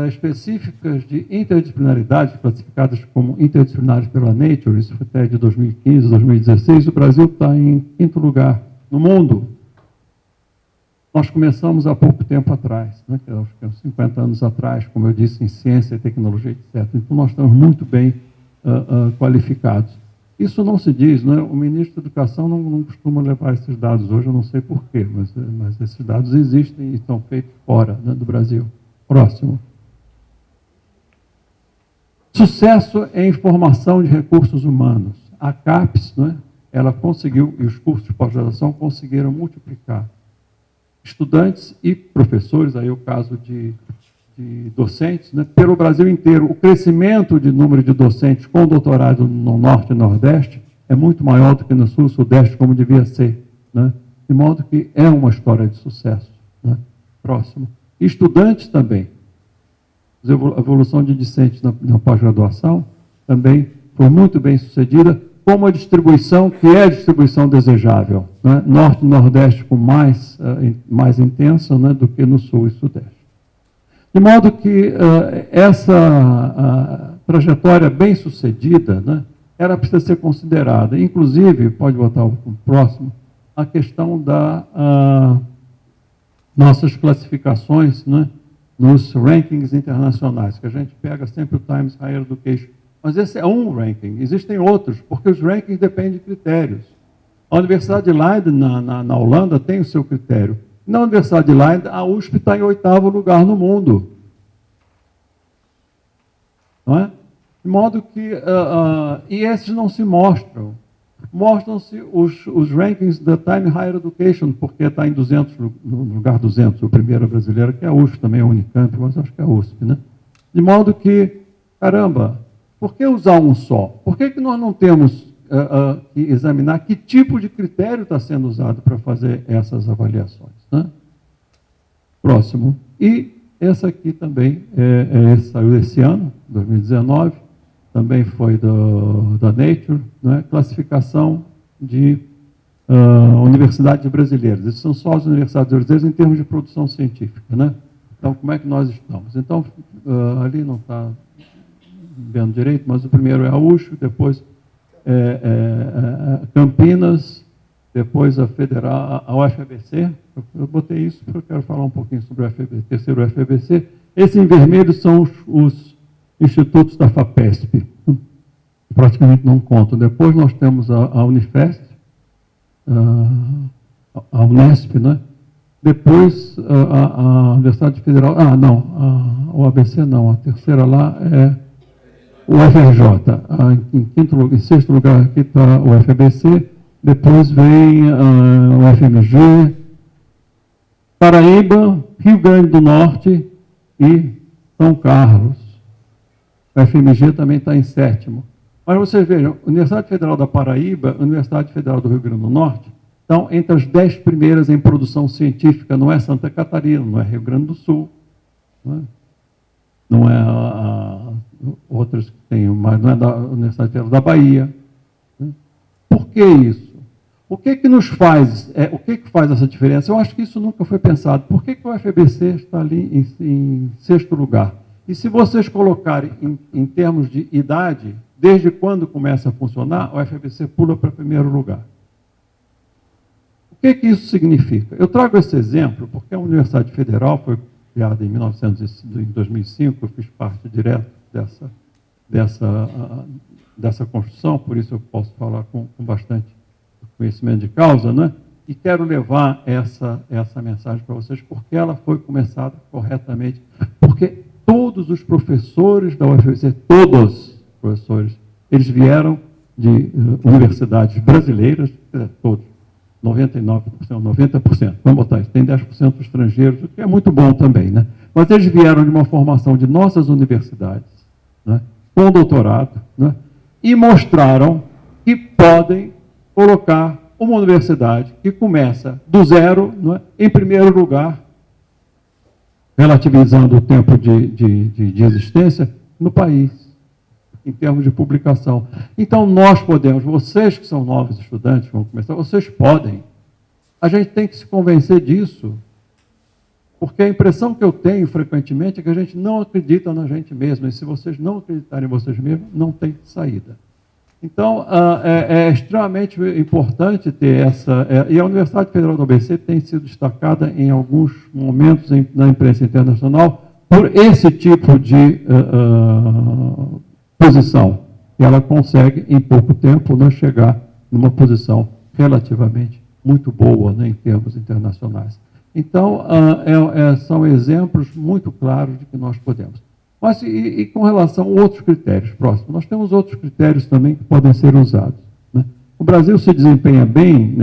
específicas de interdisciplinaridade, classificadas como interdisciplinares pela Nature, isso foi até de 2015, 2016, o Brasil está em 5º lugar no mundo. Nós começamos há pouco tempo atrás, né, que acho que uns 50 anos atrás, como eu disse, em ciência e tecnologia, etc. Então, nós estamos muito bem qualificados. Isso não se diz, né? O ministro da Educação não costuma levar esses dados hoje, eu não sei porquê, mas esses dados existem e estão feitos fora, né, do Brasil. Próximo. Sucesso em formação de recursos humanos. A CAPES, né, ela conseguiu, e os cursos de pós-graduação conseguiram multiplicar estudantes e professores, aí o caso de docentes, né, pelo Brasil inteiro. O crescimento de número de docentes com doutorado no Norte e Nordeste é muito maior do que no Sul e Sudeste, como devia ser. Né? De modo que é uma história de sucesso. Né? Próximo. Estudantes também. A evolução de discentes na pós-graduação também foi muito bem sucedida, com uma distribuição que é a distribuição desejável. Né? Norte e Nordeste com mais intensa, né, do que no Sul e Sudeste. De modo que essa trajetória bem-sucedida, né, ela precisa ser considerada. Inclusive, pode botar o próximo, a questão das nossas classificações, né, nos rankings internacionais, que a gente pega sempre o Times Higher Education. Mas esse é um ranking, existem outros, porque os rankings dependem de critérios. A Universidade de Leiden, na Holanda, tem o seu critério. Na Universidade de Leiden, a USP está em 8º lugar no mundo. Não é? De modo que... e esses não se mostram. Mostram-se os rankings da Time Higher Education, porque está em 200, no lugar 200, o primeiro brasileiro, que é a USP, também é a Unicamp, mas acho que é a USP. Né? De modo que, caramba, por que usar um só? Por que nós não temos que examinar que tipo de critério está sendo usado para fazer essas avaliações? Né? Próximo. E essa aqui também saiu esse ano, 2019, também foi da Nature, né? Classificação de universidades brasileiras. Essas são só as universidades brasileiras em termos de produção científica, né? Então, como é que nós estamos? Então, ali não está vendo direito, mas o primeiro é a USP, depois Campinas, depois a Federal, a UFABC. Eu botei isso porque eu quero falar um pouquinho sobre o UFABC, terceiro UFABC. Esses em vermelho são os institutos da FAPESP. Praticamente não contam. Depois nós temos a Unifesp, a Unesp, né? Depois a Universidade Federal, o ABC não, a terceira lá é o UFRJ. Em sexto lugar aqui está o UFABC, depois vem o UFMG, Paraíba, Rio Grande do Norte e São Carlos. O UFMG também está em sétimo. Mas vocês vejam, Universidade Federal da Paraíba, Universidade Federal do Rio Grande do Norte, estão entre as 10 primeiras em produção científica. Não é Santa Catarina, não é Rio Grande do Sul, não é outras que tem, mas não é da Universidade Federal da Bahia. Por que isso? O que nos faz, o que faz essa diferença? Eu acho que isso nunca foi pensado. Por que o UFABC está ali em sexto lugar? E se vocês colocarem em termos de idade, desde quando começa a funcionar, o UFABC pula para primeiro lugar. O que isso significa? Eu trago esse exemplo porque a Universidade Federal foi criada em 2005, eu fiz parte direta dessa construção, por isso eu posso falar com bastante conhecimento de causa, né? E quero levar essa mensagem para vocês, porque ela foi começada corretamente, porque todos os professores da UFABC, todos os professores, eles vieram de universidades brasileiras, todos, 99%, 90%, vamos botar isso, tem 10% estrangeiros, o que é muito bom também, né? Mas eles vieram de uma formação de nossas universidades, né, com doutorado, né, e mostraram que podem colocar uma universidade que começa do zero, né, em primeiro lugar, relativizando o tempo de existência, no país, em termos de publicação. Então, nós podemos, vocês que são novos estudantes, vão começar, vocês podem. A gente tem que se convencer disso, porque a impressão que eu tenho frequentemente é que a gente não acredita na gente mesmo, e se vocês não acreditarem em vocês mesmos, não tem saída. Então, é extremamente importante ter essa... e a Universidade Federal do ABC tem sido destacada em alguns momentos na imprensa internacional por esse tipo de posição. E ela consegue, em pouco tempo, chegar numa posição relativamente muito boa, né, em termos internacionais. Então, são exemplos muito claros de que nós podemos. Mas, e com relação a outros critérios próximos, nós temos outros critérios também que podem ser usados, né? O Brasil se desempenha bem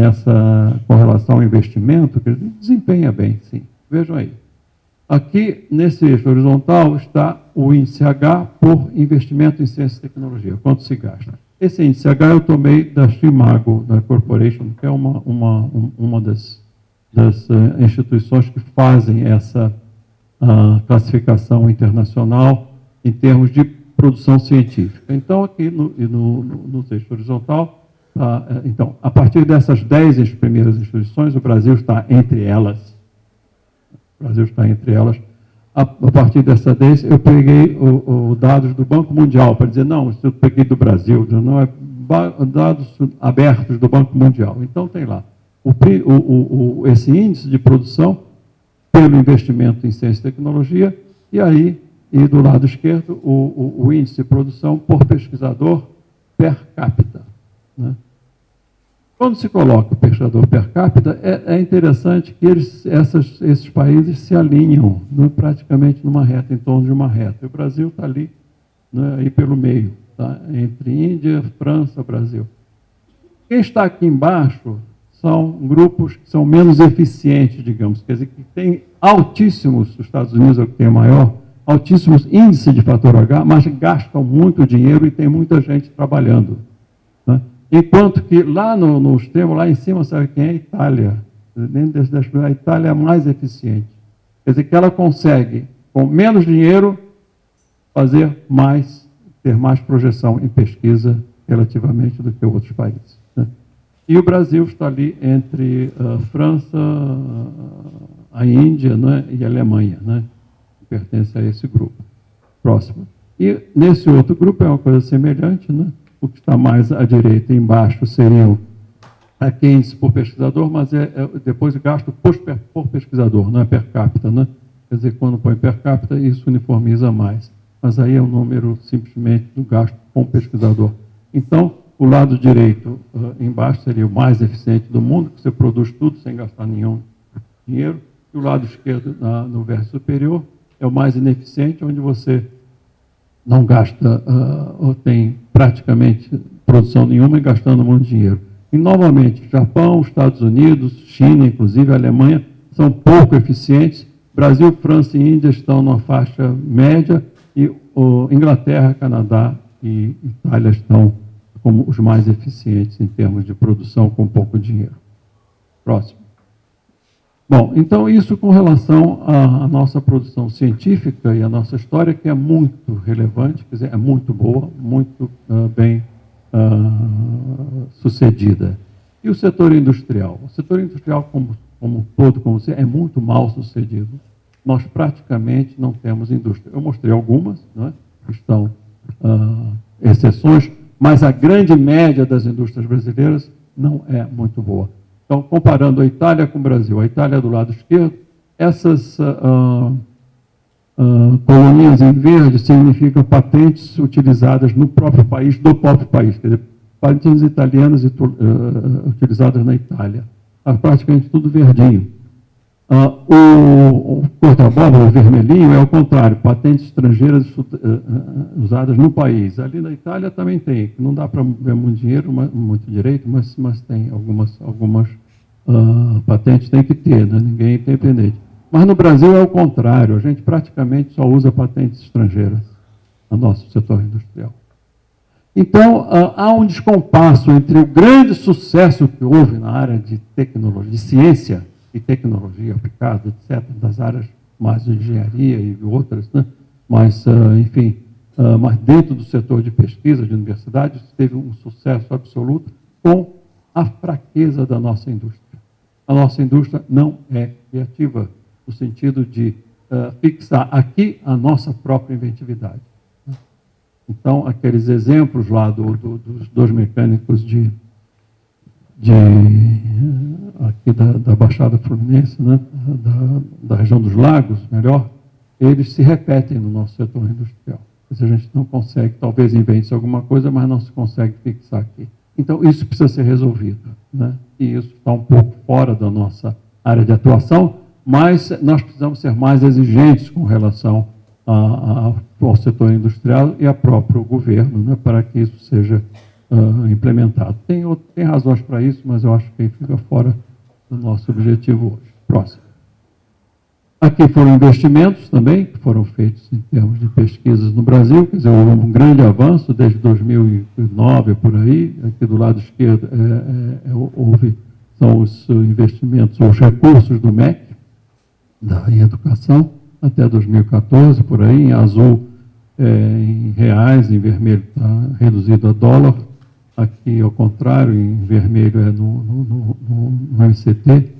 com relação ao investimento, desempenha bem, sim. Vejam aí. Aqui, nesse eixo horizontal, está o índice H por investimento em ciência e tecnologia, quanto se gasta. Esse índice H eu tomei da Chimago, da Corporation, que é uma das instituições que fazem essa classificação internacional em termos de produção científica. Então, aqui no eixo horizontal, então, a partir dessas 10 primeiras instituições, o Brasil está entre elas. O Brasil está entre elas. A partir dessa 10, eu peguei os dados do Banco Mundial, para dizer, não, isso eu peguei do Brasil, não é dados abertos do Banco Mundial. Então, tem lá esse índice de produção pelo investimento em ciência e tecnologia, e do lado esquerdo, o índice de produção por pesquisador per capita, né? Quando se coloca o pesquisador per capita, é interessante que esses países se alinham, né, praticamente numa reta, em torno de uma reta. E o Brasil está ali, né, aí pelo meio, tá? Entre Índia, França, Brasil. Quem está aqui embaixo são grupos que são menos eficientes, digamos, quer dizer, que têm altíssimos, os Estados Unidos é o que tem maior, altíssimos índices de fator H, mas gastam muito dinheiro e tem muita gente trabalhando, né? Enquanto que lá no extremo, lá em cima, sabe quem é? A Itália. Dentro a Itália é a mais eficiente. Quer dizer que ela consegue, com menos dinheiro, ter mais projeção em pesquisa relativamente do que outros países, né? E o Brasil está ali entre a França, a Índia, né, e a Alemanha, né, que pertence a esse grupo. Próximo. E nesse outro grupo é uma coisa semelhante, né? O que está mais à direita e embaixo seriam aqui índice por pesquisador, mas depois gasto por pesquisador, não é per capita, né? Quer dizer, quando põe per capita, isso uniformiza mais. Mas aí é o número simplesmente do gasto com pesquisador. Então, o lado direito embaixo seria o mais eficiente do mundo, que você produz tudo sem gastar nenhum dinheiro. E o lado esquerdo, no verso superior, é o mais ineficiente, onde você não gasta ou tem praticamente produção nenhuma e gastando muito dinheiro. E, novamente, Japão, Estados Unidos, China, inclusive a Alemanha, são pouco eficientes. Brasil, França e Índia estão numa faixa média e Inglaterra, Canadá e Itália estão como os mais eficientes em termos de produção com pouco dinheiro. Próximo. Bom, então isso com relação à nossa produção científica e à nossa história, que é muito relevante, quer dizer, é muito boa, muito bem sucedida. E o setor industrial? O setor industrial, como um todo, como você, é muito mal sucedido. Nós praticamente não temos indústria. Eu mostrei algumas, né, que estão exceções, mas a grande média das indústrias brasileiras não é muito boa. Então, comparando a Itália com o Brasil, a Itália do lado esquerdo, essas colonias em verde significam patentes utilizadas no próprio país, do próprio país, quer dizer, patentes italianas utilizadas na Itália. Praticamente tudo verdinho. O cor-de-abóbora, o vermelhinho, é o contrário, patentes estrangeiras usadas no país. Ali na Itália também tem, não dá para ver muito dinheiro, muito direito, mas tem algumas patentes, tem que ter, né? Ninguém é independente. Mas no Brasil é o contrário, a gente praticamente só usa patentes estrangeiras no nosso setor industrial. Então, há um descompasso entre o grande sucesso que houve na área de tecnologia, de ciência e tecnologia aplicada, etc., das áreas mais de engenharia e outras, né? Mas, enfim, mas dentro do setor de pesquisa de universidades, teve um sucesso absoluto com a fraqueza da nossa indústria. A nossa indústria não é criativa, no sentido de fixar aqui a nossa própria inventividade. Então, aqueles exemplos lá dos dois mecânicos aqui da Baixada Fluminense, né, da região dos lagos, melhor, eles se repetem no nosso setor industrial. A gente não consegue, talvez invente alguma coisa, mas não se consegue fixar aqui. Então, isso precisa ser resolvido, né? E isso está um pouco fora da nossa área de atuação, mas nós precisamos ser mais exigentes com relação ao setor industrial e ao próprio governo, né, para que isso seja implementado. Tem razões para isso, mas eu acho que fica fora do nosso objetivo hoje. Próximo. Aqui foram investimentos também, que foram feitos em termos de pesquisas no Brasil, quer dizer, houve um grande avanço desde 2009, por aí. Aqui do lado esquerdo são os investimentos, os recursos do MEC, em educação, até 2014, por aí. Em azul, em reais, em vermelho está reduzido a dólar. Aqui, ao contrário, em vermelho é no MCT.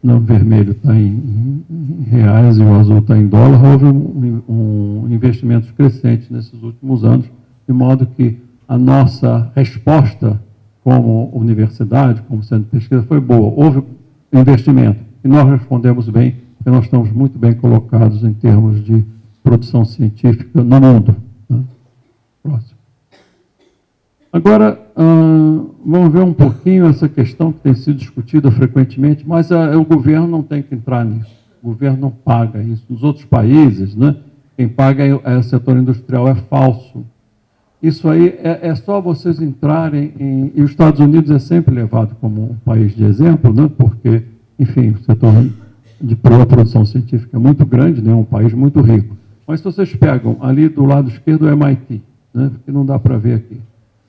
No vermelho está em reais e o azul está em dólar. Houve investimentos crescentes nesses últimos anos, de modo que a nossa resposta como universidade, como centro de pesquisa, foi boa. Houve investimento e nós respondemos bem, porque nós estamos muito bem colocados em termos de produção científica no mundo. Né? Próximo. Agora, vamos ver um pouquinho essa questão que tem sido discutida frequentemente, mas o governo não tem que entrar nisso. O governo não paga isso. Nos outros países, né, quem paga é o setor industrial, é falso. Isso aí é só vocês entrarem e os Estados Unidos é sempre levado como um país de exemplo, né, porque, enfim, o setor de produção científica é muito grande, né, é um país muito rico. Mas se vocês pegam ali do lado esquerdo o MIT, né, que não dá para ver aqui,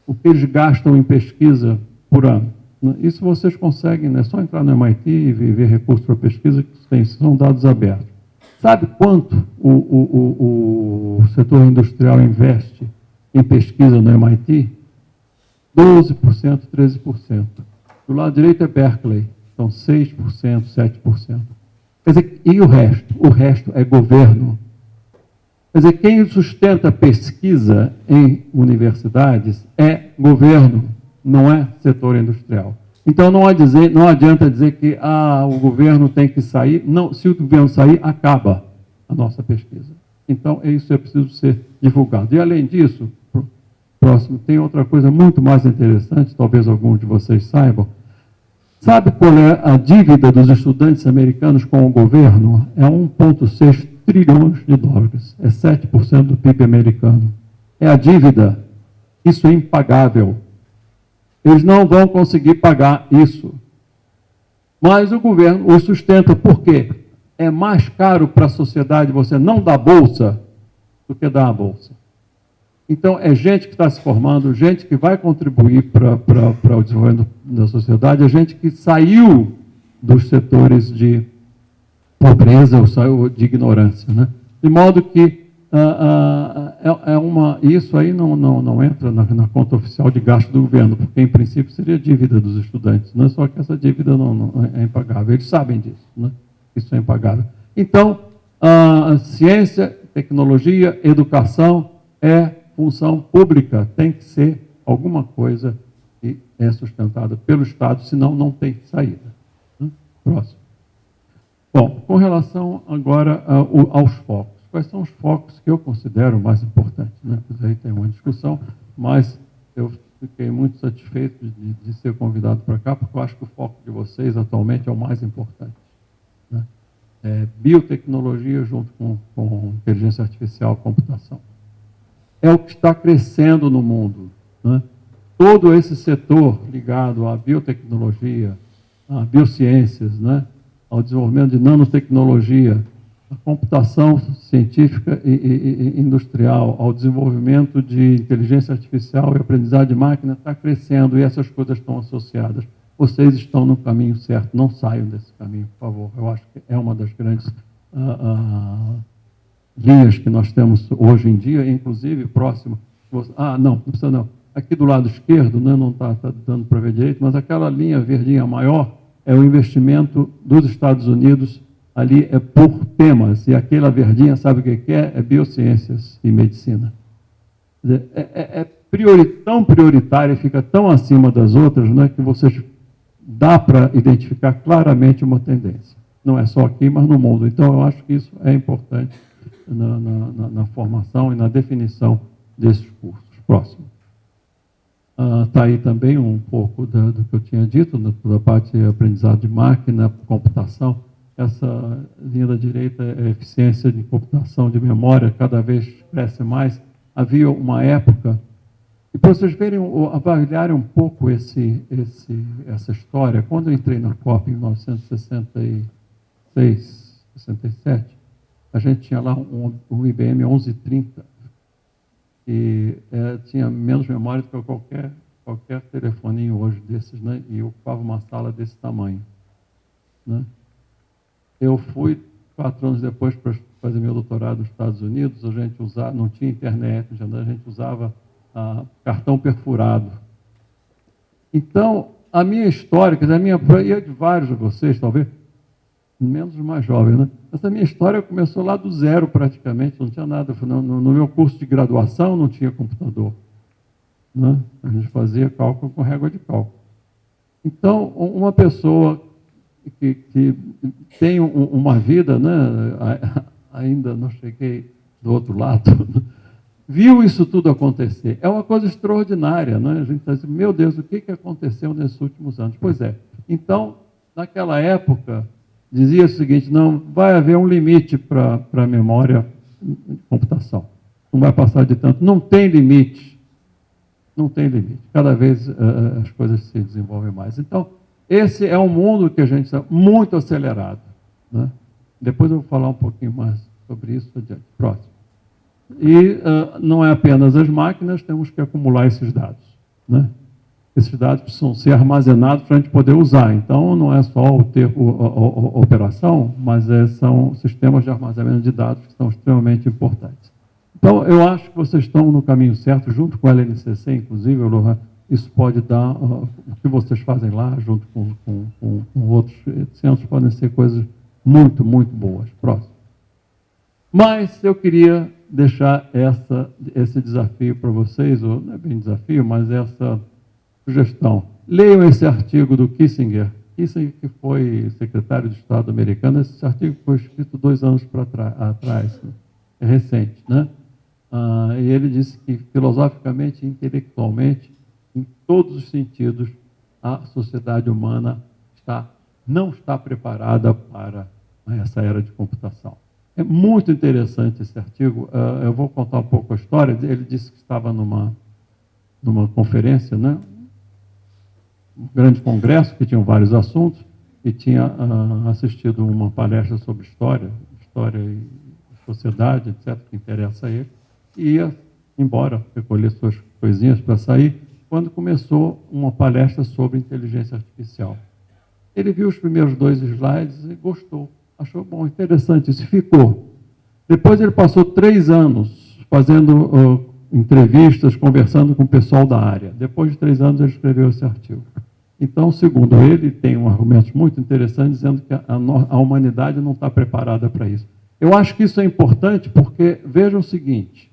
o que eles gastam em pesquisa por ano. Isso vocês conseguem, né? É só entrar no MIT e ver recursos para pesquisa, que são dados abertos. Sabe quanto o setor industrial investe em pesquisa no MIT? 12%, 13%. Do lado direito é Berkeley, são 6%, 7%. Quer dizer, e o resto? O resto é governo. Quer dizer, quem sustenta a pesquisa em universidades é governo, não é setor industrial. Então, não adianta dizer que o governo tem que sair. Não, se o governo sair, acaba a nossa pesquisa. Então, isso é preciso ser divulgado. E, além disso, próximo, tem outra coisa muito mais interessante, talvez alguns de vocês saibam. Sabe qual é a dívida dos estudantes americanos com o governo? É 1,6 trilhões de dólares. É 7% do PIB americano. É a dívida. Isso é impagável. Eles não vão conseguir pagar isso. Mas o governo o sustenta. Por quê? É mais caro para a sociedade você não dar bolsa do que dar a bolsa. Então, é gente que está se formando, gente que vai contribuir para o desenvolvimento da sociedade, é gente que saiu dos setores de pobreza ou saiu de ignorância. Né? De modo que isso aí não entra na conta oficial de gasto do governo, porque, em princípio, seria dívida dos estudantes. Não é só que essa dívida não é impagável. Eles sabem disso, né? Isso é impagável. Então, ciência, tecnologia, educação é função pública, tem que ser alguma coisa que é sustentada pelo Estado, senão não tem saída. Próximo. Bom, com relação agora aos focos. Quais são os focos que eu considero mais importantes? Né? Pois aí tem uma discussão, mas eu fiquei muito satisfeito de ser convidado para cá, porque eu acho que o foco de vocês atualmente é o mais importante. Né? Biotecnologia junto com inteligência artificial e computação. É o que está crescendo no mundo. Né? Todo esse setor ligado à biotecnologia, a biociências, né? Ao desenvolvimento de nanotecnologia, à computação científica e industrial, ao desenvolvimento de inteligência artificial e aprendizagem de máquina, está crescendo e essas coisas estão associadas. Vocês estão no caminho certo, não saiam desse caminho, por favor. Eu acho que é uma das grandes linhas que nós temos hoje em dia, inclusive próximo. Não precisa não. Aqui do lado esquerdo, né, não está dando para ver direito, mas aquela linha verdinha maior é o investimento dos Estados Unidos, ali é por temas, e aquela verdinha, sabe o que é? É biociências e medicina. Quer dizer, tão prioritária e fica tão acima das outras, né, que vocês dá para identificar claramente uma tendência. Não é só aqui, mas no mundo. Então, eu acho que isso é importante na formação e na definição desses cursos. Próximo. Está aí também um pouco do que eu tinha dito, da parte de aprendizado de máquina, computação. Essa linha da direita é eficiência de computação, de memória, cada vez cresce mais. Havia uma época, e para vocês verem, avaliarem um pouco essa história, quando eu entrei na COP em 1966, 67, a gente tinha lá um IBM 1130, que tinha menos memória do que qualquer telefoninho hoje desses, né? E ocupava uma sala desse tamanho. Né? Eu fui 4 anos depois para fazer meu doutorado nos Estados Unidos, a gente não tinha internet, a gente usava cartão perfurado. Então, a minha história, quer dizer, e a de vários de vocês, talvez, menos os mais jovens, né? Essa minha história começou lá do zero, praticamente, não tinha nada. No meu curso de graduação não tinha computador. Né? A gente fazia cálculo com régua de cálculo. Então, uma pessoa que tem uma vida, né? Ainda não cheguei do outro lado, viu isso tudo acontecer. É uma coisa extraordinária. Né? A gente está dizendo, meu Deus, o que aconteceu nesses últimos anos? Pois é. Então, naquela época, dizia o seguinte, não, vai haver um limite para a memória de computação. Não vai passar de tanto. Não tem limite. Não tem limite. Cada vez as coisas se desenvolvem mais. Então, esse é um mundo que a gente está muito acelerado. Né? Depois eu vou falar um pouquinho mais sobre isso adiante. Próximo. E não é apenas as máquinas, temos que acumular esses dados. Né? Esses dados precisam ser armazenados para a gente poder usar. Então, não é só o termo operação, mas são sistemas de armazenamento de dados que são extremamente importantes. Então, eu acho que vocês estão no caminho certo, junto com a LNCC, inclusive, isso pode dar, o que vocês fazem lá, junto com outros centros, podem ser coisas muito, muito boas. Próximo. Mas eu queria deixar esse desafio para vocês, ou não é bem desafio, mas essa sugestão. Leiam esse artigo do Kissinger. Kissinger, que foi secretário de Estado americano, esse artigo foi escrito 2 anos atrás, né? É recente, né? E ele disse que, filosoficamente e intelectualmente, em todos os sentidos, a sociedade humana não está preparada para essa era de computação. É muito interessante esse artigo. Eu vou contar um pouco a história. Ele disse que estava numa conferência, né? Um grande congresso, que tinha vários assuntos, e tinha assistido uma palestra sobre história e sociedade, etc., que interessa a ele, e ia embora, recolher suas coisinhas para sair, quando começou uma palestra sobre inteligência artificial. Ele viu os primeiros 2 slides e gostou, achou bom, interessante, isso ficou. Depois ele passou 3 anos fazendo entrevistas, conversando com o pessoal da área. Depois de 3 anos ele escreveu esse artigo. Então, segundo ele, tem um argumento muito interessante dizendo que a humanidade não está preparada para isso. Eu acho que isso é importante porque, vejam o seguinte,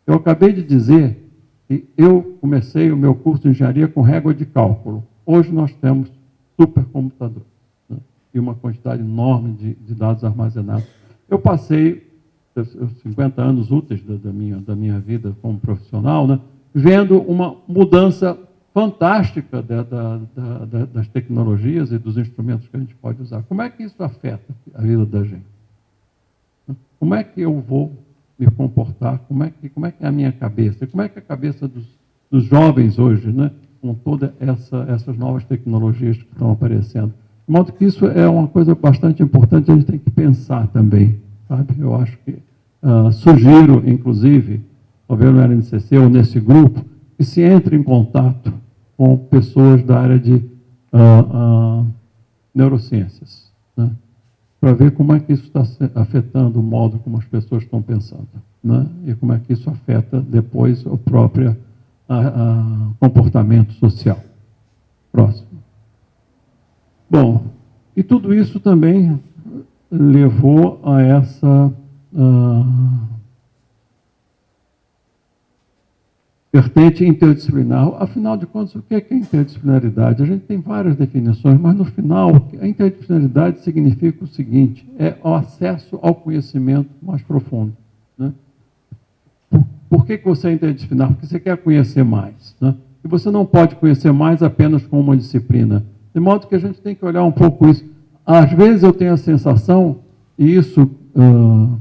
eu acabei de dizer que eu comecei o meu curso de engenharia com régua de cálculo. Hoje nós temos supercomputadores, né? E uma quantidade enorme de dados armazenados. Eu passei 50 anos úteis da minha vida como profissional, né, vendo uma mudança fantástica das tecnologias e dos instrumentos que a gente pode usar. Como é que isso afeta a vida da gente? Como é que eu vou me comportar? Como é que é a minha cabeça? Como é que é a cabeça dos jovens hoje, né, com todas essas novas tecnologias que estão aparecendo? De modo que isso é uma coisa bastante importante, a gente tem que pensar também, sabe? Eu acho que sugiro, inclusive, talvez no NCC ou nesse grupo, que se entre em contato com pessoas da área de neurociências, né? Para ver como é que isso está afetando o modo como as pessoas estão pensando, né? E como é que isso afeta depois o próprio comportamento social. Próximo. Bom, e tudo isso também levou a essa vertente interdisciplinar. Afinal de contas, o que é interdisciplinaridade? A gente tem várias definições, mas no final, a interdisciplinaridade significa o seguinte: é o acesso ao conhecimento mais profundo, né? Por que você é interdisciplinar? Porque você quer conhecer mais, né? E você não pode conhecer mais apenas com uma disciplina. De modo que a gente tem que olhar um pouco isso. Às vezes eu tenho a sensação, e isso,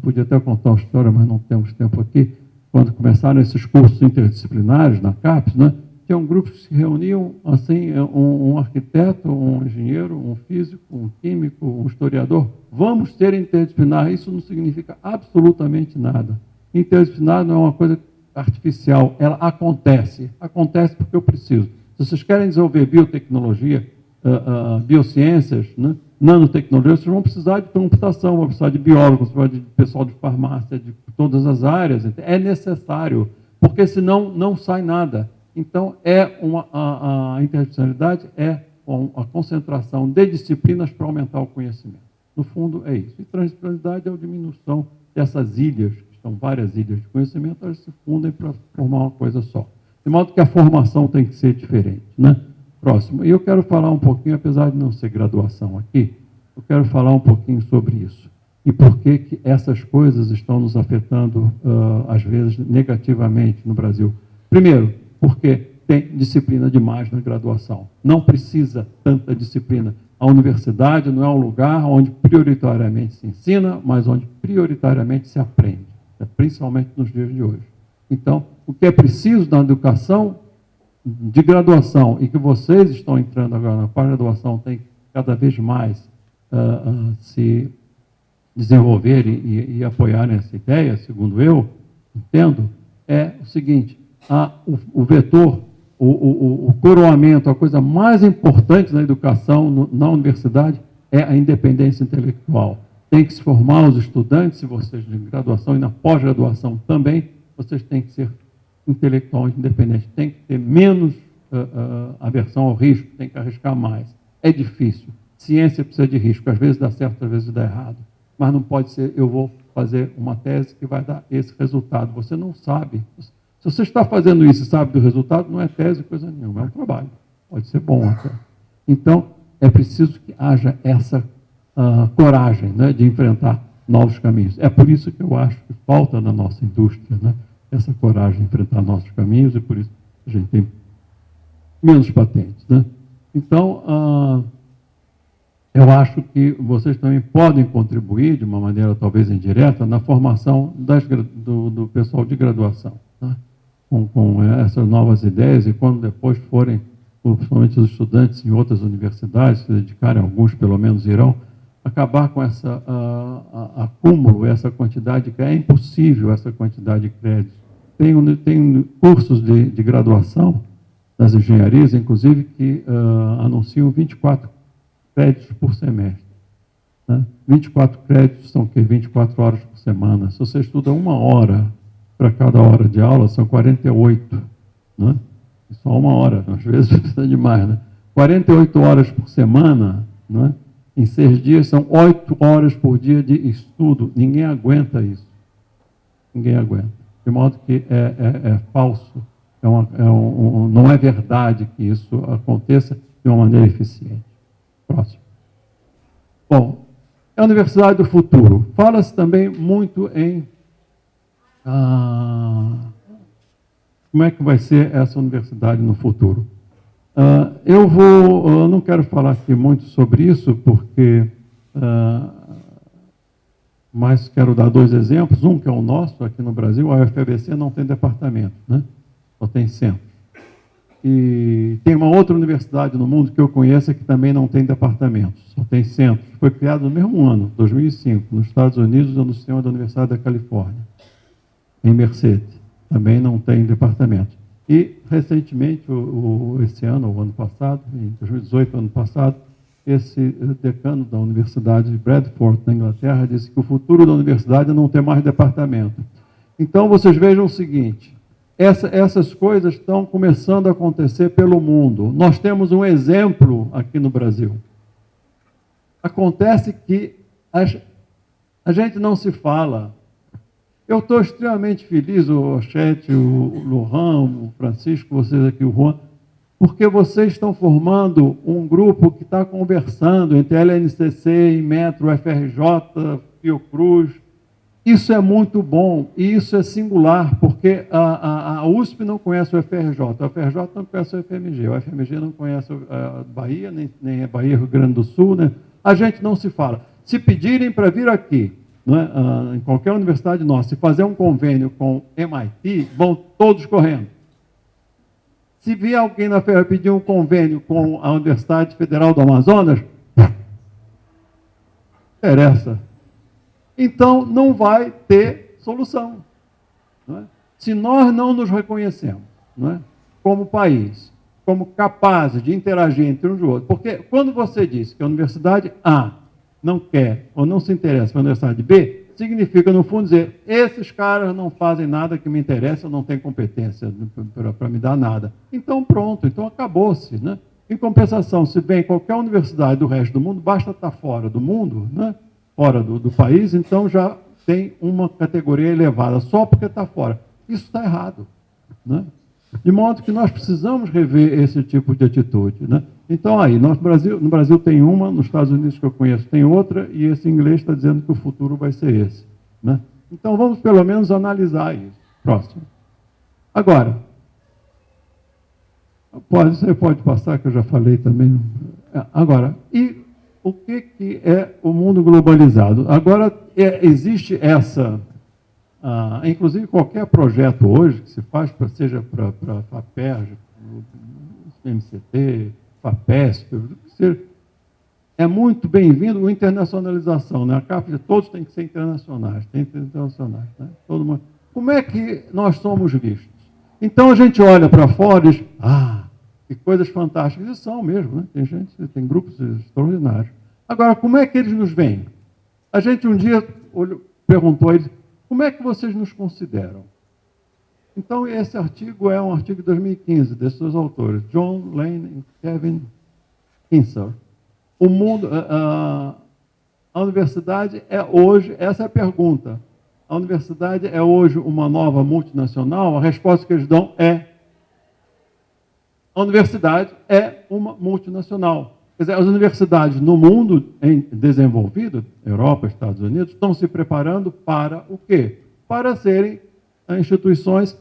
podia até contar uma história, mas não temos tempo aqui, quando começaram esses cursos interdisciplinares na CAPES, né, tinham grupos que se reuniam, assim, um arquiteto, um engenheiro, um físico, um químico, um historiador. Vamos ser interdisciplinar. Isso não significa absolutamente nada. Interdisciplinar não é uma coisa artificial, ela acontece. Acontece porque eu preciso. Se vocês querem desenvolver biotecnologia, biociências, né, nanotecnologia, vocês vão precisar de computação, vão precisar de biólogos, vão precisar de pessoal de farmácia, de todas as áreas. É necessário, porque senão não sai nada. Então, a interdisciplinaridade é a concentração de disciplinas para aumentar o conhecimento. No fundo, é isso. E transdisciplinaridade é a diminuição dessas ilhas, que são várias ilhas de conhecimento, elas se fundem para formar uma coisa só. De modo que a formação tem que ser diferente, né? Próximo. E eu quero falar um pouquinho, apesar de não ser graduação aqui, eu quero falar um pouquinho sobre isso. E por que essas coisas estão nos afetando, às vezes, negativamente no Brasil. Primeiro, porque tem disciplina demais na graduação. Não precisa tanta disciplina. A universidade não é um lugar onde prioritariamente se ensina, mas onde prioritariamente se aprende, principalmente nos dias de hoje. Então, o que é preciso na educação de graduação, e que vocês estão entrando agora na pós-graduação, tem que cada vez mais se desenvolver e apoiar essa ideia, segundo eu entendo, é o seguinte: o vetor, o coroamento, a coisa mais importante na educação, na universidade, é a independência intelectual. Tem que se formar os estudantes, se vocês de graduação e na pós-graduação também, vocês têm que ser intelectualmente independentes, tem que ter menos aversão ao risco, tem que arriscar mais. É difícil. Ciência precisa de risco. Às vezes dá certo, às vezes dá errado. Mas não pode ser, eu vou fazer uma tese que vai dar esse resultado. Você não sabe. Se você está fazendo isso e sabe do resultado, não é tese, coisa nenhuma. É um trabalho. Pode ser bom até. Então, é preciso que haja essa coragem, né, de enfrentar novos caminhos. É por isso que eu acho que falta na nossa indústria, né, essa coragem de enfrentar novos caminhos, e por isso a gente tem menos patentes, né? Então, eu acho que vocês também podem contribuir, de uma maneira talvez indireta, na formação do pessoal de graduação, né, com essas novas ideias, e quando depois forem, principalmente os estudantes em outras universidades, se dedicarem, alguns pelo menos irão, acabar com esse acúmulo, essa quantidade, que é impossível essa quantidade de créditos. Tem cursos de graduação das engenharias, inclusive, que anunciam 24 créditos por semestre. Né? 24 créditos são o quê? 24 horas por semana. Se você estuda 1 hora para cada hora de aula, são 48. Né? Só 1 hora, às vezes precisa de mais. Né? 48 horas por semana, né? Em 6 dias, são 8 horas por dia de estudo. Ninguém aguenta isso. Ninguém aguenta. De modo que é falso. Não é verdade que isso aconteça de uma maneira eficiente. Próximo. Bom, é a Universidade do Futuro. Fala-se também muito em como é que vai ser essa universidade no futuro. Eu não quero falar aqui muito sobre isso, porque mas quero dar 2 exemplos. Um que é o nosso, aqui no Brasil, a UFABC não tem departamento, né? Só tem centro. E tem uma outra universidade no mundo que eu conheço que também não tem departamento, só tem centro. Foi criado no mesmo ano, 2005, nos Estados Unidos, no sistema da Universidade da Califórnia, em Merced. Também não tem departamento. E, recentemente, esse ano, ou ano passado, em 2018, ano passado, esse decano da Universidade de Bradford, na Inglaterra, disse que o futuro da universidade é não ter mais departamento. Então, vocês vejam o seguinte, essas coisas estão começando a acontecer pelo mundo. Nós temos um exemplo aqui no Brasil. Acontece que a gente não se fala. Eu estou extremamente feliz, o Chete, o Lohan, o Francisco, vocês aqui, o Juan, porque vocês estão formando um grupo que está conversando entre LNCC, Inmetro, FRJ, Fiocruz. Isso é muito bom e isso é singular, porque a USP não conhece o FRJ, o FRJ não conhece o FMG, o FMG não conhece a Bahia, nem a Bahia, Rio Grande do Sul, né? A gente não se fala. Se pedirem para vir aqui, não é, em qualquer universidade nossa, e fazer um convênio com MIT, vão todos correndo. Se vier alguém na feira pedir um convênio com a Universidade Federal do Amazonas, interessa. Então, não vai ter solução. Não é? Se nós não nos reconhecemos, não é, como país, como capazes de interagir entre uns e outros, porque quando você diz que a Universidade A não quer ou não se interessa pela Universidade B, significa, no fundo, dizer, esses caras não fazem nada que me interessa, não têm competência para me dar nada. Então, pronto, então acabou-se. Né? Em compensação, se vem qualquer universidade do resto do mundo, basta estar fora do mundo, né? Fora do país, então já tem uma categoria elevada, só porque está fora. Isso está errado. Né? De modo que nós precisamos rever esse tipo de atitude. Né? Então, aí, no Brasil tem uma, nos Estados Unidos que eu conheço tem outra, e esse inglês está dizendo que o futuro vai ser esse. Né? Então, vamos pelo menos analisar isso. Próximo. Agora, você pode passar, que eu já falei também. Agora, e o que é o mundo globalizado? Agora, existe essa... inclusive, qualquer projeto hoje que se faz, seja para a FAPERJ, MCT, FAPESP, é muito bem-vindo a internacionalização. Né? A capa de todos tem que ser internacionais. Né? Todo mundo. Como é que nós somos vistos? Então, a gente olha para fora e diz, que coisas fantásticas. E são mesmo. Né? Tem grupos extraordinários. Agora, como é que eles nos veem? A gente um dia perguntou a eles, como é que vocês nos consideram? Então, esse artigo é um artigo de 2015, desses dois autores, John Lane e Kevin Kinser. O mundo, a universidade é hoje, essa é a pergunta, a universidade é hoje uma nova multinacional? A resposta que eles dão é: a universidade é uma multinacional. Quer dizer, as universidades no mundo em desenvolvido, Europa, Estados Unidos, estão se preparando para o quê? Para serem instituições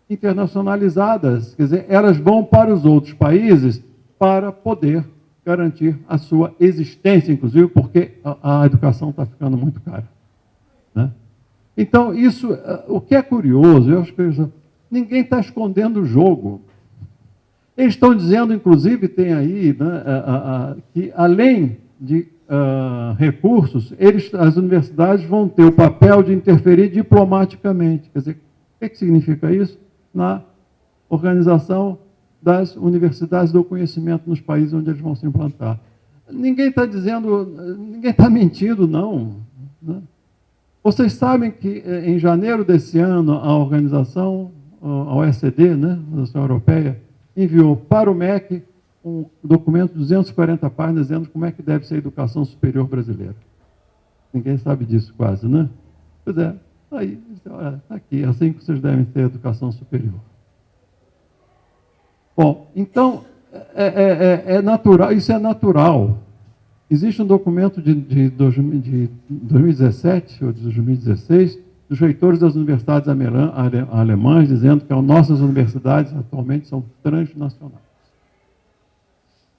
internacionalizadas. Quer dizer, elas vão para os outros países para poder garantir a sua existência, inclusive porque a educação está ficando muito cara, né? Então, isso, o que é curioso, eu acho que ninguém está escondendo o jogo. Eles estão dizendo, inclusive, tem aí, né, que além de recursos, as universidades vão ter o papel de interferir diplomaticamente. Quer dizer, o que significa isso? Na organização das universidades do conhecimento nos países onde eles vão se implantar. Ninguém está dizendo, ninguém está mentindo, não, né? Vocês sabem que em janeiro desse ano a organização, a OECD, né, a Organização Europeia, enviou para o MEC um documento de 240 páginas dizendo como é que deve ser a educação superior brasileira. Ninguém sabe disso quase, né? Pois é, aí, aqui, assim que vocês devem ter educação superior. Bom, então, é natural, isso é natural. Existe um documento de 2017 ou de 2016 dos reitores das universidades alemãs dizendo que as nossas universidades atualmente são transnacionais.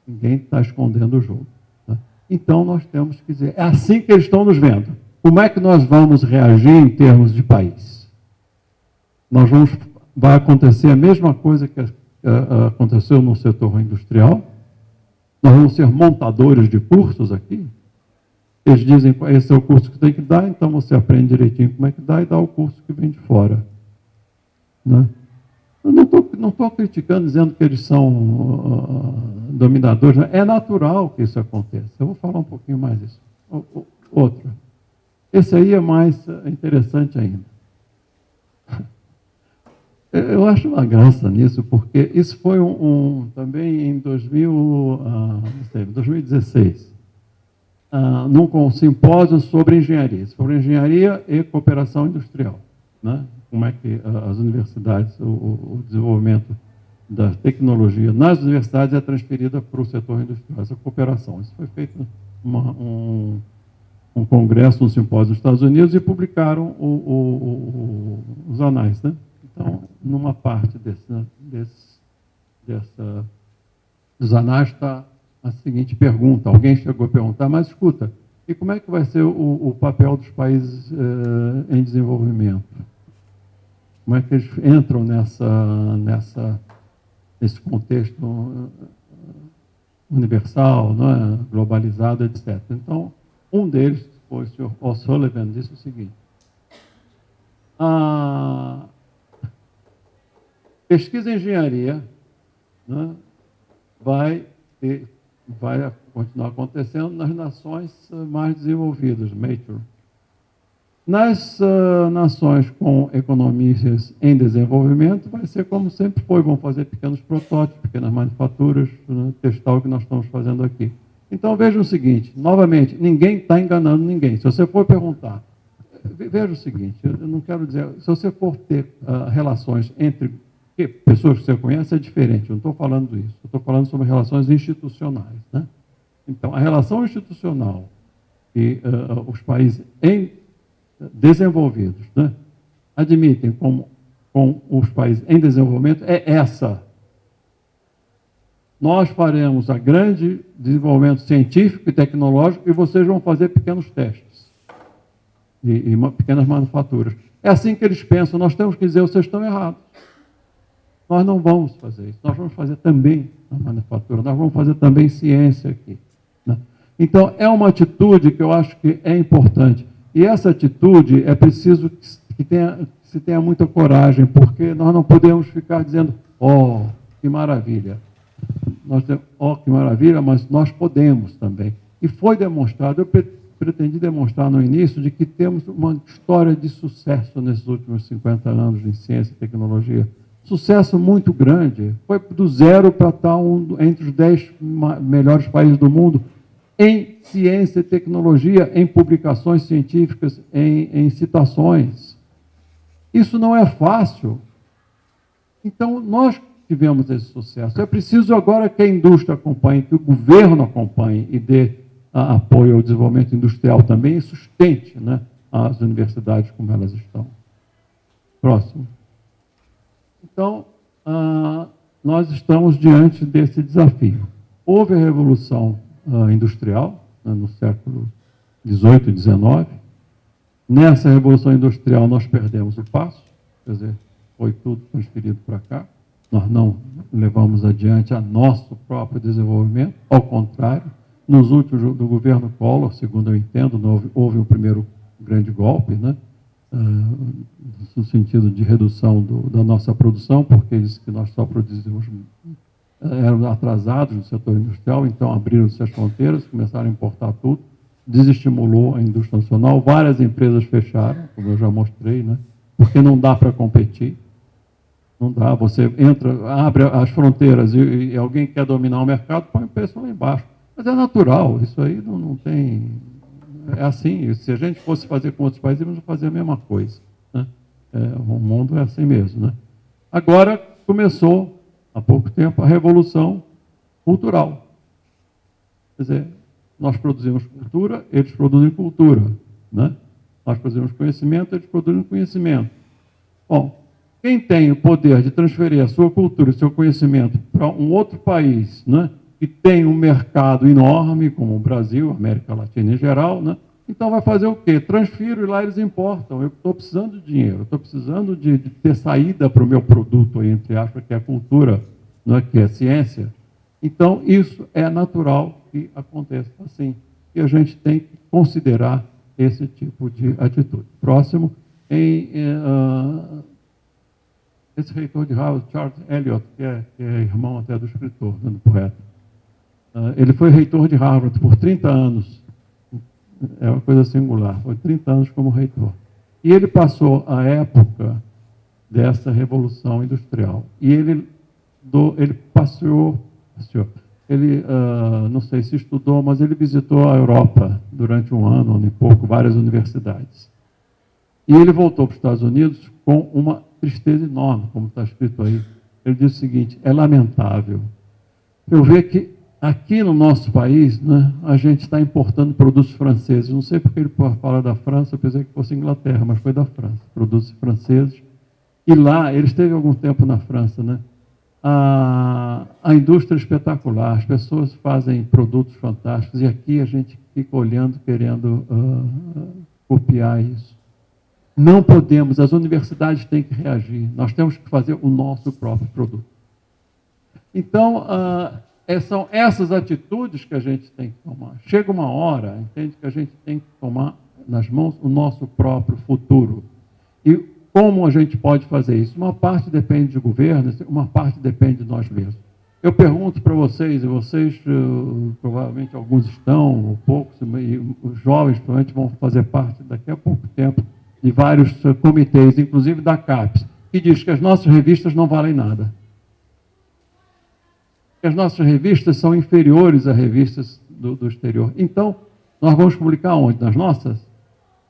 Ninguém está escondendo o jogo, né? Então, nós temos que dizer, é assim que eles estão nos vendo. Como é que nós vamos reagir em termos de país? Vai acontecer a mesma coisa que aconteceu no setor industrial. Nós vamos ser montadores de cursos aqui. Eles dizem, esse é o curso que tem que dar, então você aprende direitinho como é que dá e dá o curso que vem de fora, né? Eu não estou criticando, dizendo que eles são dominadores. É natural que isso aconteça. Eu vou falar um pouquinho mais disso. Outro. Esse aí é mais interessante ainda. Eu acho uma graça nisso, porque isso foi também em 2016, num simpósio sobre engenharia e cooperação industrial, né? Como é que as universidades, o desenvolvimento da tecnologia nas universidades é transferida para o setor industrial, essa cooperação. Isso foi feito um congresso, um simpósio nos Estados Unidos e publicaram os anais, né? Então, numa parte dos anais está a seguinte pergunta. Alguém chegou a perguntar, mas escuta, e como é que vai ser o papel dos países em desenvolvimento? Como é que eles entram nesse contexto universal, né, globalizado, etc. Então, um deles, foi o Sr. O'Sullivan, disse o seguinte: a pesquisa em engenharia, né, vai continuar acontecendo nas nações mais desenvolvidas, mature. Nas nações com economias em desenvolvimento, vai ser como sempre foi, vão fazer pequenos protótipos, pequenas manufaturas, né, testar o que nós estamos fazendo aqui. Então, veja o seguinte, novamente, ninguém está enganando ninguém. Se você for perguntar, veja o seguinte, eu não quero dizer, se você for ter relações entre pessoas que você conhece, é diferente, eu não estou falando isso, eu estou falando sobre relações institucionais, né? Então, a relação institucional que os países desenvolvidos, né, admitem com os países em desenvolvimento é essa. Nós faremos a grande desenvolvimento científico e tecnológico e vocês vão fazer pequenos testes e pequenas manufaturas. É assim que eles pensam. Nós temos que dizer, vocês estão errados. Nós não vamos fazer isso. Nós vamos fazer também a manufatura, nós vamos fazer também ciência aqui, né? Então, é uma atitude que eu acho que é importante. E essa atitude é preciso que se tenha muita coragem, porque nós não podemos ficar dizendo, oh, que maravilha. Nós temos, oh, que maravilha, mas nós podemos também. E foi demonstrado, eu pretendi demonstrar no início de que temos uma história de sucesso nesses últimos 50 anos em ciência e tecnologia. Sucesso muito grande. Foi do zero para estar entre os 10 melhores países do mundo em ciência e tecnologia, em publicações científicas, em citações. Isso não é fácil. Então, nós tivemos esse sucesso. É preciso agora que a indústria acompanhe, que o governo acompanhe e dê apoio ao desenvolvimento industrial também e sustente, né, as universidades como elas estão. Próximo. Então, nós estamos diante desse desafio. Houve a Revolução Industrial, né, no século XVIII e XIX. Nessa Revolução Industrial, nós perdemos o passo, quer dizer, foi tudo transferido para cá. Nós não levamos adiante a nosso próprio desenvolvimento, ao contrário, nos últimos do governo Collor, segundo eu entendo, houve um primeiro grande golpe, né, no sentido de redução da nossa produção, porque eles que nós só produzimos eram atrasados no setor industrial, então abriram-se as fronteiras, começaram a importar tudo, desestimulou a indústria nacional, várias empresas fecharam, como eu já mostrei, né, porque não dá para competir. Não dá, você entra, abre as fronteiras e alguém quer dominar o mercado, põe o preço lá embaixo. Mas é natural, isso aí não tem... É assim, se a gente fosse fazer com outros países, íamos fazer a mesma coisa. Né? O mundo é assim mesmo. Né? Agora começou, há pouco tempo, a revolução cultural. Quer dizer, nós produzimos cultura, eles produzem cultura. Né? Nós produzimos conhecimento, eles produzem conhecimento. Bom, quem tem o poder de transferir a sua cultura, o seu conhecimento para um outro país, né, que tem um mercado enorme, como o Brasil, a América Latina em geral, né, então vai fazer o quê? Transfiro e lá eles importam. Eu estou precisando de dinheiro, estou precisando de ter saída para o meu produto, entre aspas, que é a cultura, não é, que é a ciência. Então, isso é natural que aconteça assim. E a gente tem que considerar esse tipo de atitude. Próximo, esse reitor de Harvard, Charles Eliot, que é irmão até do escritor, do poeta, ele foi reitor de Harvard por 30 anos. É uma coisa singular, foi 30 anos como reitor. E ele passou a época dessa revolução industrial. E ele passeou, ele, não sei se estudou, mas ele visitou a Europa durante um ano e pouco, várias universidades. E ele voltou para os Estados Unidos com uma tristeza enorme, como está escrito aí. Ele diz o seguinte: é lamentável eu ver que aqui no nosso país, né, a gente está importando produtos franceses. Não sei porque ele fala da França, eu pensei que fosse Inglaterra, mas foi da França, produtos franceses. E lá, ele esteve algum tempo na França, né? A indústria é espetacular, as pessoas fazem produtos fantásticos, e aqui a gente fica olhando, querendo copiar isso. Não podemos, as universidades têm que reagir, nós temos que fazer o nosso próprio produto. Então, são essas atitudes que a gente tem que tomar. Chega uma hora, entende, que a gente tem que tomar nas mãos o nosso próprio futuro. E como a gente pode fazer isso? Uma parte depende de governo, uma parte depende de nós mesmos. Eu pergunto para vocês, e vocês, provavelmente alguns estão, ou poucos, e os jovens provavelmente vão fazer parte daqui a pouco tempo, de vários comitês, inclusive da CAPES, que diz que as nossas revistas não valem nada. Que as nossas revistas são inferiores a revistas do exterior. Então, nós vamos publicar onde? Nas nossas?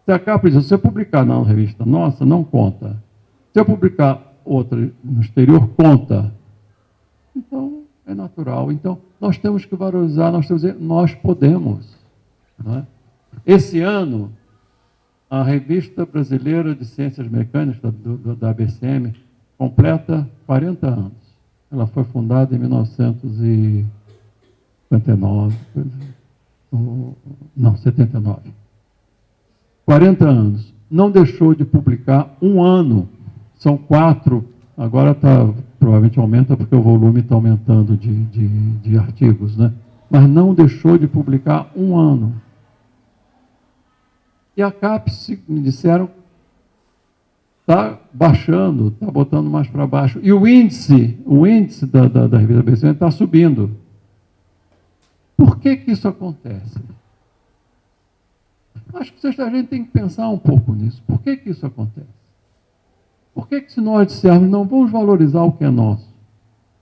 Se a CAPES diz, se eu publicar na revista nossa, não conta. Se eu publicar outra no exterior, conta. Então, é natural. Então, nós temos que valorizar, nós podemos. Não é? Esse ano, a Revista Brasileira de Ciências Mecânicas, da ABCM, completa 40 anos. Ela foi fundada em 1959, não, 79. 40 anos. Não deixou de publicar um ano. São 4, agora provavelmente aumenta porque o volume está aumentando de artigos, né? Mas não deixou de publicar um ano. E a CAPES, me disseram, está baixando, está botando mais para baixo. E o índice da revista BCM está subindo. Por que isso acontece? Acho que a gente tem que pensar um pouco nisso. Por que isso acontece? Por que se nós dissermos não vamos valorizar o que é nosso?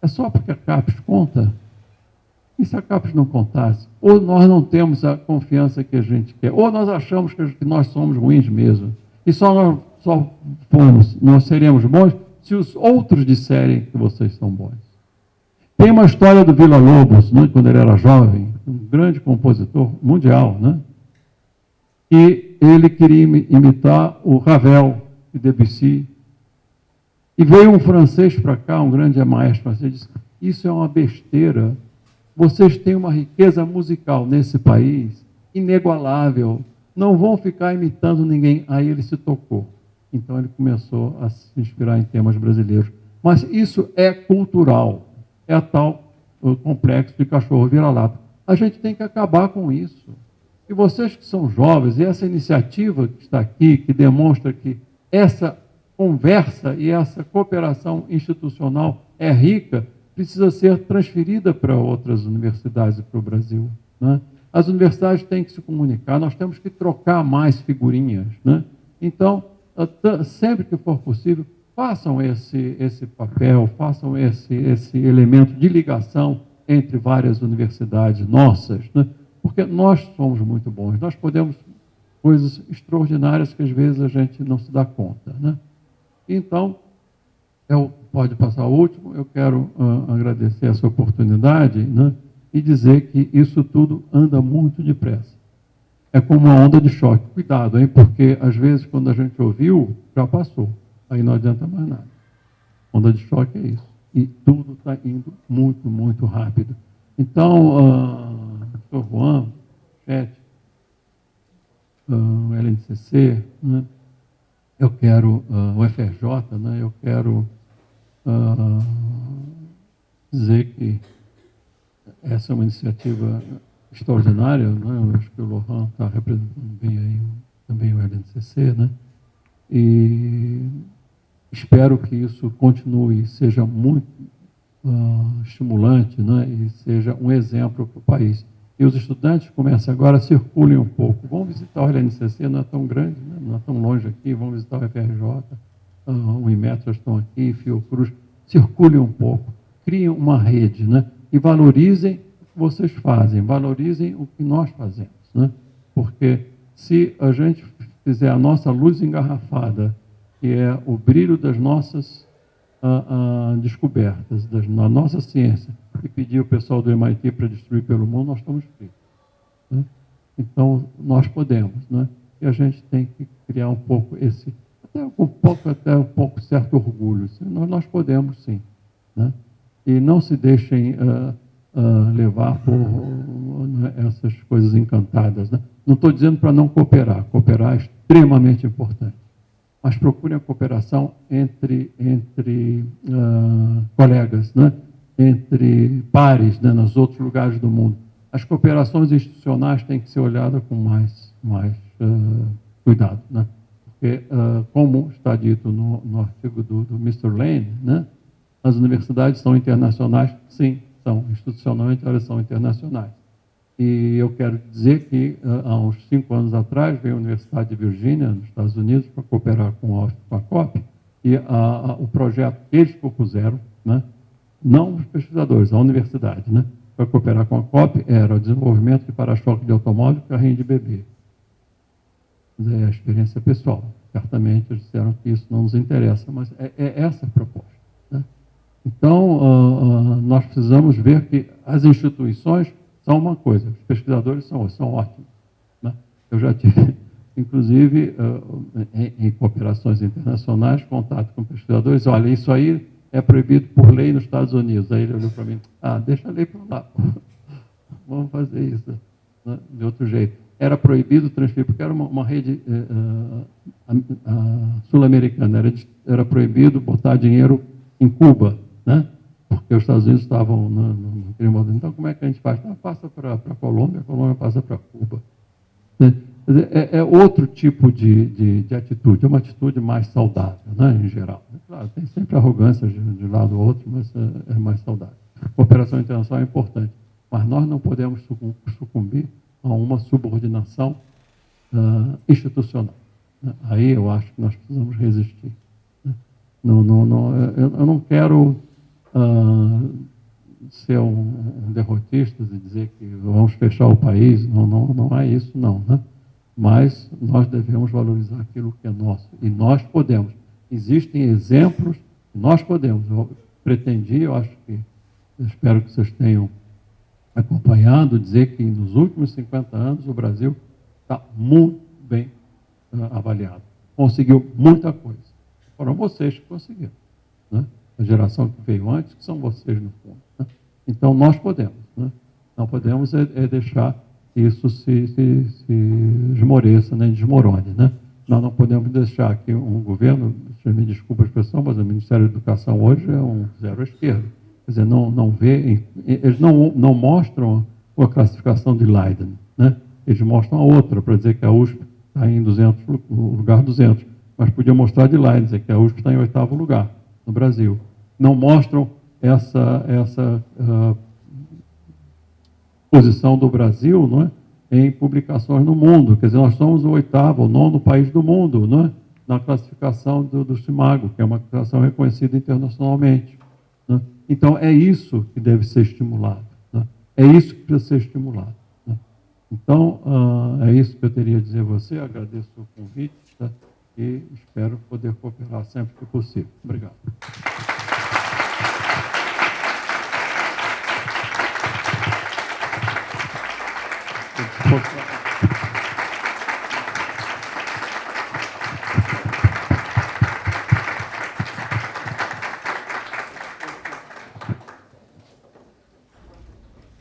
É só porque a CAPES conta? E se a CAPES não contasse? Ou nós não temos a confiança que a gente quer? Ou nós achamos que nós somos ruins mesmo? E nós seremos bons se os outros disserem que vocês são bons. Tem uma história do Villa-Lobos, né, quando ele era jovem, um grande compositor mundial, né? E ele queria imitar o Ravel e Debussy. E veio um francês para cá, um grande maestro francês, e disse: isso é uma besteira. Vocês têm uma riqueza musical nesse país inigualável. Não vão ficar imitando ninguém. Aí ele se tocou. Então ele começou a se inspirar em temas brasileiros. Mas isso é cultural. É o complexo de cachorro vira-lata. A gente tem que acabar com isso. E vocês que são jovens, e essa iniciativa que está aqui, que demonstra que essa conversa e essa cooperação institucional é rica, precisa ser transferida para outras universidades e para o Brasil, né? As universidades têm que se comunicar, nós temos que trocar mais figurinhas, né? Então, sempre que for possível, façam esse papel, façam esse elemento de ligação entre várias universidades nossas, né? Porque nós somos muito bons, nós podemos coisas extraordinárias que às vezes a gente não se dá conta, né? Então, pode passar o último, eu quero agradecer essa oportunidade, né, e dizer que isso tudo anda muito depressa. É como uma onda de choque. Cuidado, hein, porque às vezes quando a gente ouviu, já passou. Aí não adianta mais nada. Onda de choque é isso. E tudo está indo muito, muito rápido. Então, Dr. Juan, chat, o LNCC, né, eu quero, o FRJ, né, eu quero dizer que essa é uma iniciativa extraordinária, né? Eu acho que o Lohan está representando bem aí também o LNCC, né? E espero que isso continue, seja muito estimulante, né? E seja um exemplo para o país. E os estudantes começam agora, circulem um pouco. Vão visitar o LNCC, não é tão grande, né? Não é tão longe aqui, vão visitar o FRJ, o IMET já estão aqui, Fiocruz, circulem um pouco, criem uma rede, né? E valorizem o que vocês fazem, valorizem o que nós fazemos, né? Porque se a gente fizer a nossa luz engarrafada, que é o brilho das nossas descobertas, da nossa ciência, e pedir o pessoal do MIT para destruir pelo mundo, nós estamos fritos, né? Então, nós podemos, né? E a gente tem que criar um pouco até um pouco certo orgulho. Nós podemos, sim, né? E não se deixem levar por essas coisas encantadas, né? Não estou dizendo para não cooperar. Cooperar é extremamente importante. Mas procurem a cooperação entre colegas, né? Entre pares, né? Nos outros lugares do mundo. As cooperações institucionais têm que ser olhadas com mais cuidado, né? Porque, como está dito no artigo do Mr. Lane, né? As universidades são internacionais? Sim, são. Institucionalmente, elas são internacionais. E eu quero dizer que, há uns 5 anos atrás, veio a Universidade de Virgínia, nos Estados Unidos, para cooperar com a COP, e o projeto que eles propuseram, né, não os pesquisadores, a universidade, né, para cooperar com a COP, era o desenvolvimento de para-choque de automóvel e carrinho de bebê. É a experiência pessoal. Certamente eles disseram que isso não nos interessa, mas é essa a proposta, né? Então, nós precisamos ver que as instituições são uma coisa, os pesquisadores são ótimos, né? Eu já tive, inclusive, em cooperações internacionais, contato com pesquisadores. Olha, isso aí é proibido por lei nos Estados Unidos. Aí ele olhou para mim: deixa a lei para lá, vamos fazer isso, né, de outro jeito. Era proibido transferir, porque era uma rede sul-americana, era proibido botar dinheiro em Cuba, né? Porque os Estados Unidos estavam no crime. Então, como é que a gente faz? Passa para a Colômbia passa para Cuba. É outro tipo de atitude, é uma atitude mais saudável, né, em geral. Claro, tem sempre arrogância de um lado ou outro, mas é mais saudável. Cooperação internacional é importante, mas nós não podemos sucumbir a uma subordinação institucional. Né? Aí eu acho que nós precisamos resistir. Né? Eu não quero ser um derrotista e dizer que vamos fechar o país, não é isso não, né? Mas nós devemos valorizar aquilo que é nosso, e nós podemos. Existem exemplos, nós podemos. Eu pretendi, eu espero que vocês tenham acompanhado, dizer que nos últimos 50 anos o Brasil está muito bem avaliado. Conseguiu muita coisa. Foram vocês que conseguiram, né? A geração que veio antes, que são vocês no fundo. Né? Então nós podemos. Né? Não podemos deixar isso se esmoreça, nem desmorone. Né? Nós não podemos deixar que um governo, me desculpa a expressão, mas o Ministério da Educação hoje é um zero à esquerda. Quer dizer, eles não mostram a classificação de Leiden, né? Eles mostram a outra, para dizer que a USP está em 200, no lugar 200, mas podia mostrar de Leiden, dizer que a USP está em 8º lugar no Brasil. Não mostram essa posição do Brasil, não é? Em publicações no mundo. Quer dizer, nós somos o 8º ou 9º país do mundo, não é? Na classificação do CIMAGO, que é uma classificação reconhecida internacionalmente. Né? Então, é isso que deve ser estimulado. Né? É isso que precisa ser estimulado. Né? Então, é isso que eu teria a dizer a você. Agradeço o convite, tá? E espero poder cooperar sempre que possível. Obrigado.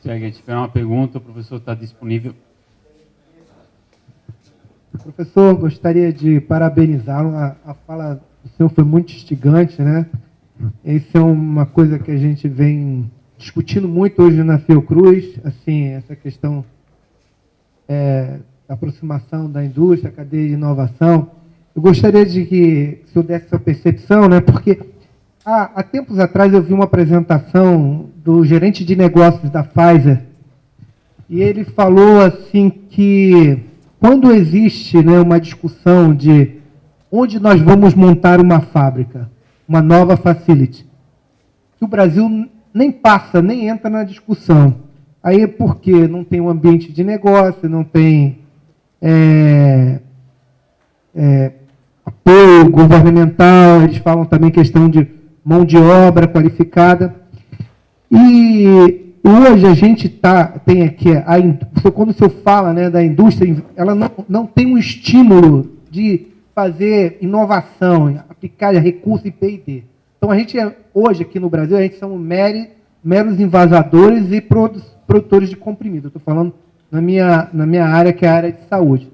Se alguém tiver uma pergunta, o professor está disponível. Professor, gostaria de parabenizá-lo. A fala do senhor foi muito instigante, né? Isso é uma coisa que a gente vem discutindo muito hoje na Fiocruz, assim, essa questão da aproximação da indústria, cadeia de inovação. Eu gostaria de que o senhor desse essa percepção, né? Porque há tempos atrás eu vi uma apresentação do gerente de negócios da Pfizer, e ele falou assim que quando existe, né, uma discussão de onde nós vamos montar uma fábrica, uma nova facility, que o Brasil nem passa, nem entra na discussão. Aí é porque não tem um ambiente de negócio, não tem apoio governamental, eles falam também questão de mão de obra qualificada. E hoje a gente tem aqui, quando o senhor fala, né, da indústria, ela não tem um estímulo de fazer inovação, aplicar recurso em P&D. Então, a gente, hoje, aqui no Brasil, a gente somos meros invasadores e produtores de comprimido. Eu estou falando na minha área, que é a área de saúde.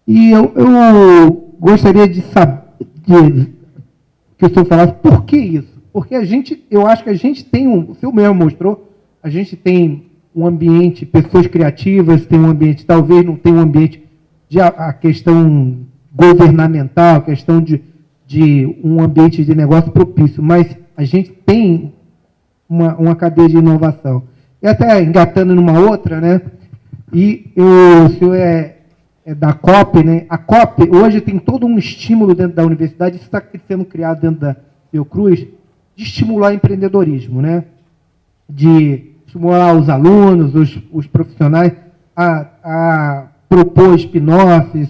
E eu gostaria de saber, que o senhor falasse, por que isso? Porque eu acho que a gente tem o senhor mesmo mostrou, a gente tem um ambiente, pessoas criativas, tem um ambiente, talvez não tenha um ambiente de a questão governamental, a questão de um ambiente de negócio propício, mas a gente tem uma cadeia de inovação. E até engatando numa outra, né? E o senhor é da COP, né? A COP hoje tem todo um estímulo dentro da universidade, isso está sendo criado dentro da Fiocruz, de estimular empreendedorismo, né? De estimular os alunos, os profissionais a propor spin-offs,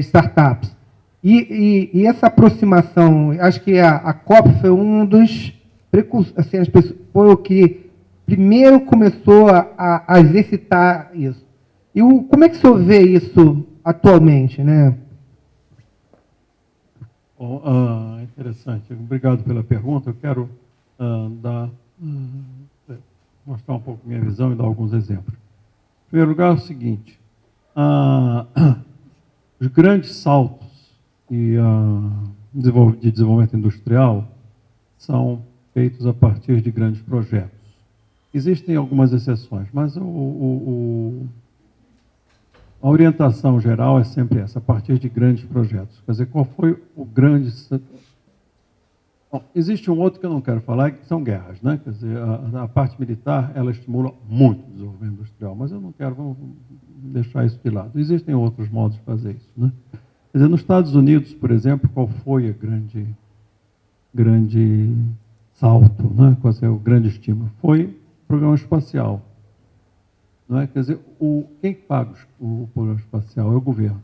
startups. E essa aproximação, acho que a COP foi um dos precursores, assim, as pessoas, foi o que primeiro começou a exercitar isso. E como é que o senhor vê isso atualmente, né? Bom, interessante. Obrigado pela pergunta. Eu quero mostrar um pouco minha visão e dar alguns exemplos. Em primeiro lugar, é o seguinte. Os grandes saltos de desenvolvimento industrial são feitos a partir de grandes projetos. Existem algumas exceções, mas a orientação geral é sempre essa, a partir de grandes projetos. Quer dizer, qual foi o grande... Bom, existe um outro que eu não quero falar, que são guerras, né? Quer dizer, a parte militar, ela estimula muito o desenvolvimento industrial, mas eu não quero... deixar isso de lado. Existem outros modos de fazer isso, né? Quer dizer, nos Estados Unidos, por exemplo, qual foi a grande salto, né? Qual foi o grande estímulo? Foi o programa espacial. Não é? Quer dizer, quem paga o programa espacial é o governo.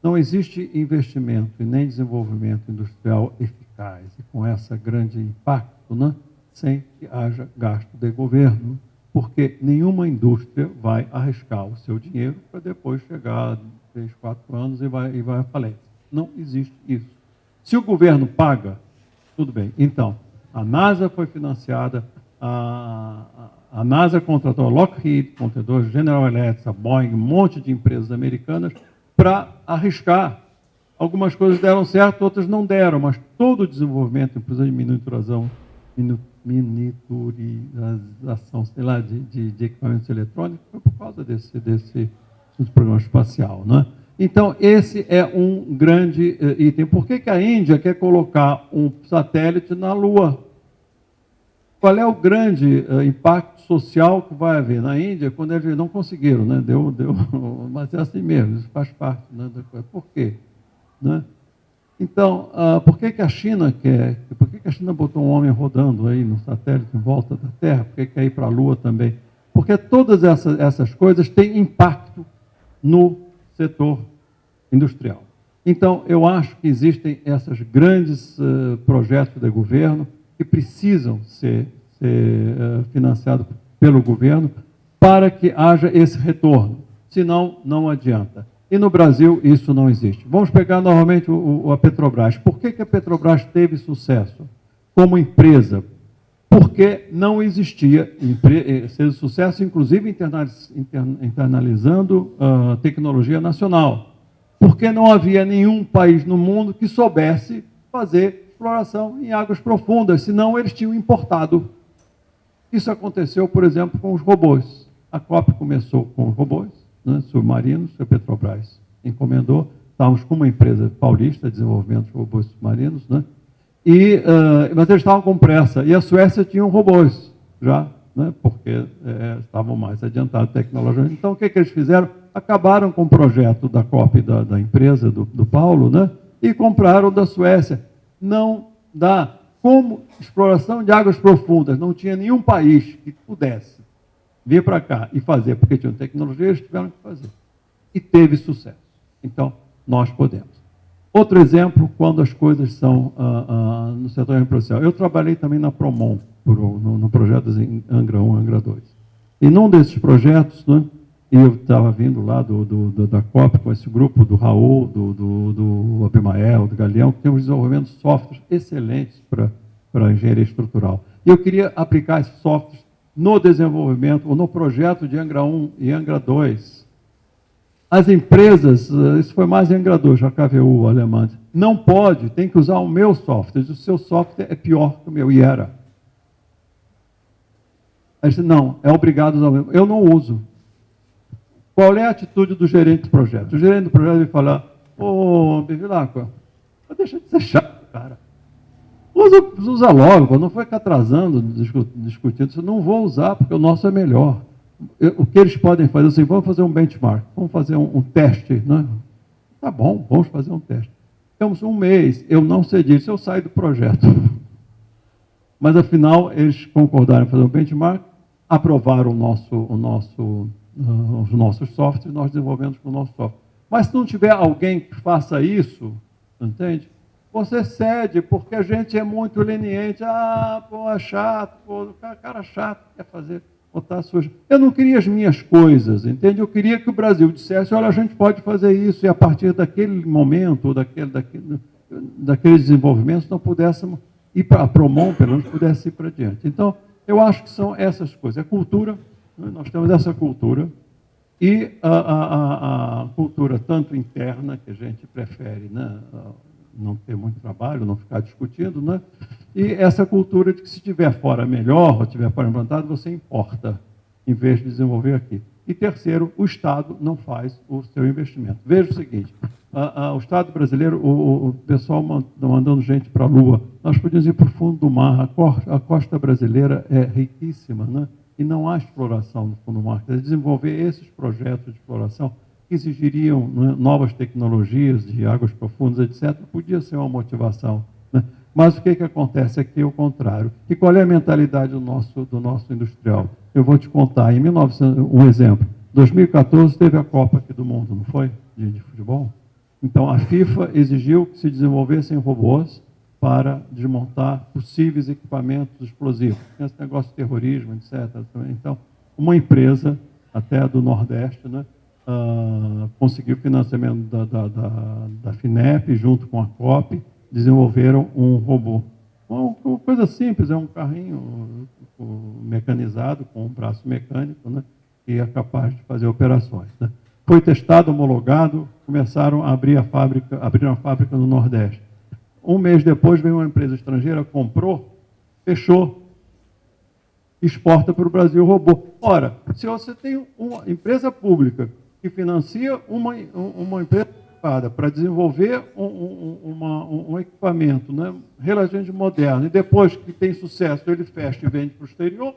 Não existe investimento e nem desenvolvimento industrial eficaz e com esse grande impacto, né? Sem que haja gasto de governo, porque nenhuma indústria vai arriscar o seu dinheiro para depois chegar a 3, 4 anos e vai à falência. Não existe isso. Se o governo paga, tudo bem. Então, a NASA foi financiada, a NASA contratou a Lockheed, contratou a General Electric, a Boeing, um monte de empresas americanas para arriscar. Algumas coisas deram certo, outras não deram, mas todo o desenvolvimento, inclusive de miniaturização, sei lá, de equipamentos eletrônicos, foi por causa desse programa espacial, né? Então, esse é um grande item. Por que a Índia quer colocar um satélite na Lua? Qual é o grande impacto social que vai haver na Índia quando eles não conseguiram, né? Mas é assim mesmo, isso faz parte, né, da coisa. Por quê? Né? Então, por que a China quer? Por que a China botou um homem rodando aí no satélite em volta da Terra? Por que quer ir para a Lua também? Porque todas essas coisas têm impacto no setor industrial. Então, eu acho que existem esses grandes projetos de governo que precisam ser financiados pelo governo para que haja esse retorno. Senão, não adianta. E no Brasil isso não existe. Vamos pegar novamente a Petrobras. Por que a Petrobras teve sucesso como empresa? Porque não existia sucesso, inclusive internalizando tecnologia nacional. Porque não havia nenhum país no mundo que soubesse fazer exploração em águas profundas, senão eles tinham importado. Isso aconteceu, por exemplo, com os robôs. A COP começou com os robôs, né, submarinos, a Petrobras encomendou. Estávamos com uma empresa paulista de desenvolvimento de robôs submarinos, né? Mas eles estavam com pressa. E a Suécia tinha robôs já, né, porque estavam mais adiantados tecnologicamente. Então, o que eles fizeram? Acabaram com o projeto da COP da empresa, do Paulo, né, e compraram da Suécia. Não dá. Como exploração de águas profundas, não tinha nenhum país que pudesse vir para cá e fazer, porque tinham tecnologia, eles tiveram que fazer. E teve sucesso. Então, nós podemos. Outro exemplo, quando as coisas são no setor empresarial. Eu trabalhei também na Promon, no projeto em Angra 1, Angra 2. E num desses projetos, né, eu estava vindo lá da COP com esse grupo do Raul, do Abimael, do Galeão, que temos desenvolvendo softwares excelentes para engenharia estrutural. E eu queria aplicar esses softwares no desenvolvimento, ou no projeto de Angra 1 e Angra 2. As empresas, isso foi mais em Angra 2, a KVU alemã, não pode, tem que usar o meu software, o seu software é pior que o meu, e era. Aí disse, não, é obrigado a usar o meu. Eu não uso. Qual é a atitude do gerente do projeto? O gerente do projeto vai falar, Bevilacqua, deixa de ser chato, cara. Usa logo, não foi ficar atrasando, discutindo. Eu não vou usar, porque o nosso é melhor. O que eles podem fazer, assim, vamos fazer um benchmark, vamos fazer um teste, né? Tá bom, vamos fazer um teste. Temos um mês, eu não sei disso, eu saio do projeto. Mas, afinal, eles concordaram em fazer um benchmark, aprovaram os nossos softwares, nós desenvolvemos com o nosso software. Mas se não tiver alguém que faça isso, entende? Você cede, porque a gente é muito leniente. É chato, o cara chato quer fazer, botar suas... Eu não queria as minhas coisas, entende? Eu queria que o Brasil dissesse, olha, a gente pode fazer isso, e a partir daquele momento, daqueles desenvolvimentos, nós pudéssemos ir para a Promon, pelo menos pudesse ir para diante. Então, eu acho que são essas coisas. A cultura, né? Nós temos essa cultura, e a cultura tanto interna, que a gente prefere, né, não ter muito trabalho, não ficar discutindo, né, e essa cultura de que se estiver fora melhor, ou estiver fora implantado, você importa, em vez de desenvolver aqui. E terceiro, o Estado não faz o seu investimento. Veja o seguinte, o Estado brasileiro, o pessoal mandando gente para a Lua, nós podíamos ir para o fundo do mar, a costa brasileira é riquíssima, né? E não há exploração no fundo marketing. Desenvolver esses projetos de exploração que exigiriam, né, novas tecnologias de águas profundas, etc., podia ser uma motivação, né? Mas o que acontece aqui é o contrário. E qual é a mentalidade do nosso industrial? Eu vou te contar. Em 1900, um exemplo. 2014 teve a Copa aqui do Mundo, não foi? De futebol. Então, a FIFA exigiu que se desenvolvessem robôs para desmontar possíveis equipamentos explosivos. Esse negócio de terrorismo, etc. Então, uma empresa, até do Nordeste, né, conseguiu financiamento da FINEP, junto com a COP, desenvolveram um robô. Uma coisa simples, é um carrinho mecanizado, com um braço mecânico, né, e é capaz de fazer operações, né. Foi testado, homologado, começaram a abrir abriram a fábrica no Nordeste. Um mês depois veio uma empresa estrangeira, comprou, fechou, exporta para o Brasil o robô. Ora, se você tem uma empresa pública que financia uma empresa privada para desenvolver um equipamento, né, relativamente moderno, e depois que tem sucesso, ele fecha e vende para o exterior,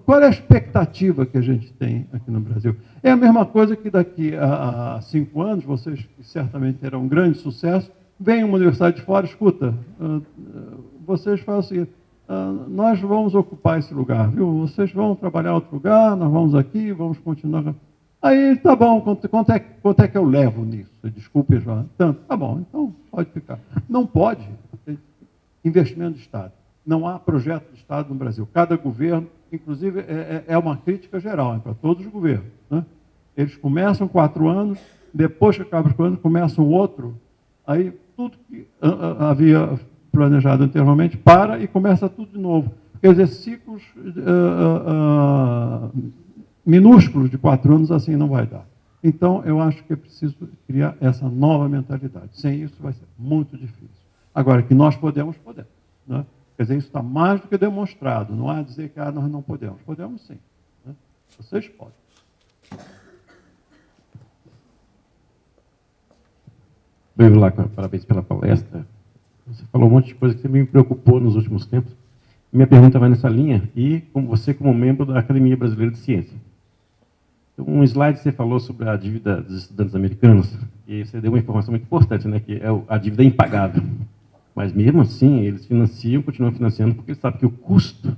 qual é a expectativa que a gente tem aqui no Brasil? É a mesma coisa que daqui a 5 anos, vocês que certamente terão um grande sucesso, vem uma universidade de fora, escuta, vocês falam assim, nós vamos ocupar esse lugar, viu? Vocês vão trabalhar em outro lugar, nós vamos aqui, vamos continuar. Aí, tá bom, quanto é que eu levo nisso? Desculpe, João. Tanto. Tá bom, então pode ficar. Não pode. Investimento de Estado. Não há projeto de Estado no Brasil. Cada governo, inclusive, é uma crítica geral, para todos os governos, né? Eles começam 4 anos, depois que acaba os 4 anos, começam outro, aí tudo que havia planejado anteriormente para e começa tudo de novo. Quer dizer, ciclos minúsculos de 4 anos assim não vai dar. Então, eu acho que é preciso criar essa nova mentalidade. Sem isso vai ser muito difícil. Agora, que nós podemos, né? Quer dizer, isso está mais do que demonstrado. Não há a dizer que nós não podemos. Podemos sim, né? Vocês podem. Bem, lá, parabéns pela palestra. Você falou um monte de coisa que me preocupou nos últimos tempos. Minha pergunta vai nessa linha, e com você como membro da Academia Brasileira de Ciência. Um slide você falou sobre a dívida dos estudantes americanos, e você deu uma informação muito importante, né, que é a dívida impagável. Mas mesmo assim, eles continuam financiando, porque eles sabem que o custo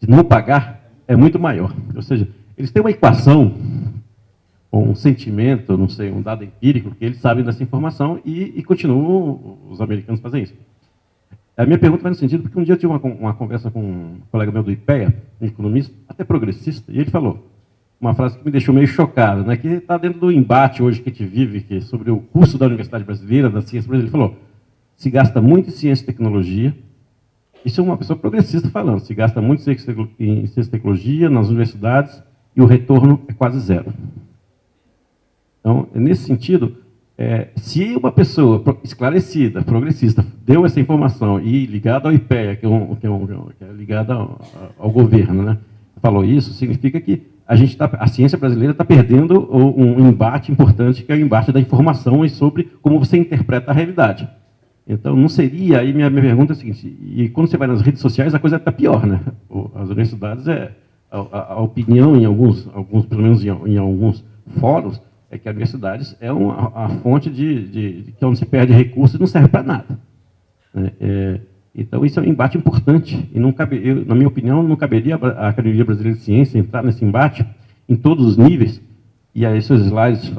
de não pagar é muito maior. Ou seja, eles têm uma equação, ou um sentimento, não sei, um dado empírico, que eles sabem dessa informação e continuam, os americanos fazem isso. A minha pergunta vai no sentido, porque um dia eu tive uma conversa com um colega meu do IPEA, um economista, até progressista, e ele falou uma frase que me deixou meio chocado, né, que está dentro do embate hoje que a gente vive, que é sobre o custo da Universidade Brasileira, da ciência brasileira. Ele falou, se gasta muito em ciência e tecnologia, isso é uma pessoa progressista falando, se gasta muito em ciência e tecnologia nas universidades e o retorno é quase zero. Então, nesse sentido, se uma pessoa esclarecida, progressista, deu essa informação e ligada ao IPEA, que é ligada ao governo, né, falou isso, significa que a ciência brasileira está perdendo um embate importante, que é o embate da informação e sobre como você interpreta a realidade. Então, não seria... Aí minha pergunta é a seguinte, e quando você vai nas redes sociais, a coisa está pior, né? As universidades, a opinião em alguns, pelo menos em alguns fóruns, é que a universidade é a fonte que é onde se perde recursos e não serve para nada, né? Então, isso é um embate importante, e na minha opinião, não caberia a Academia Brasileira de Ciência entrar nesse embate em todos os níveis, e aí esses slides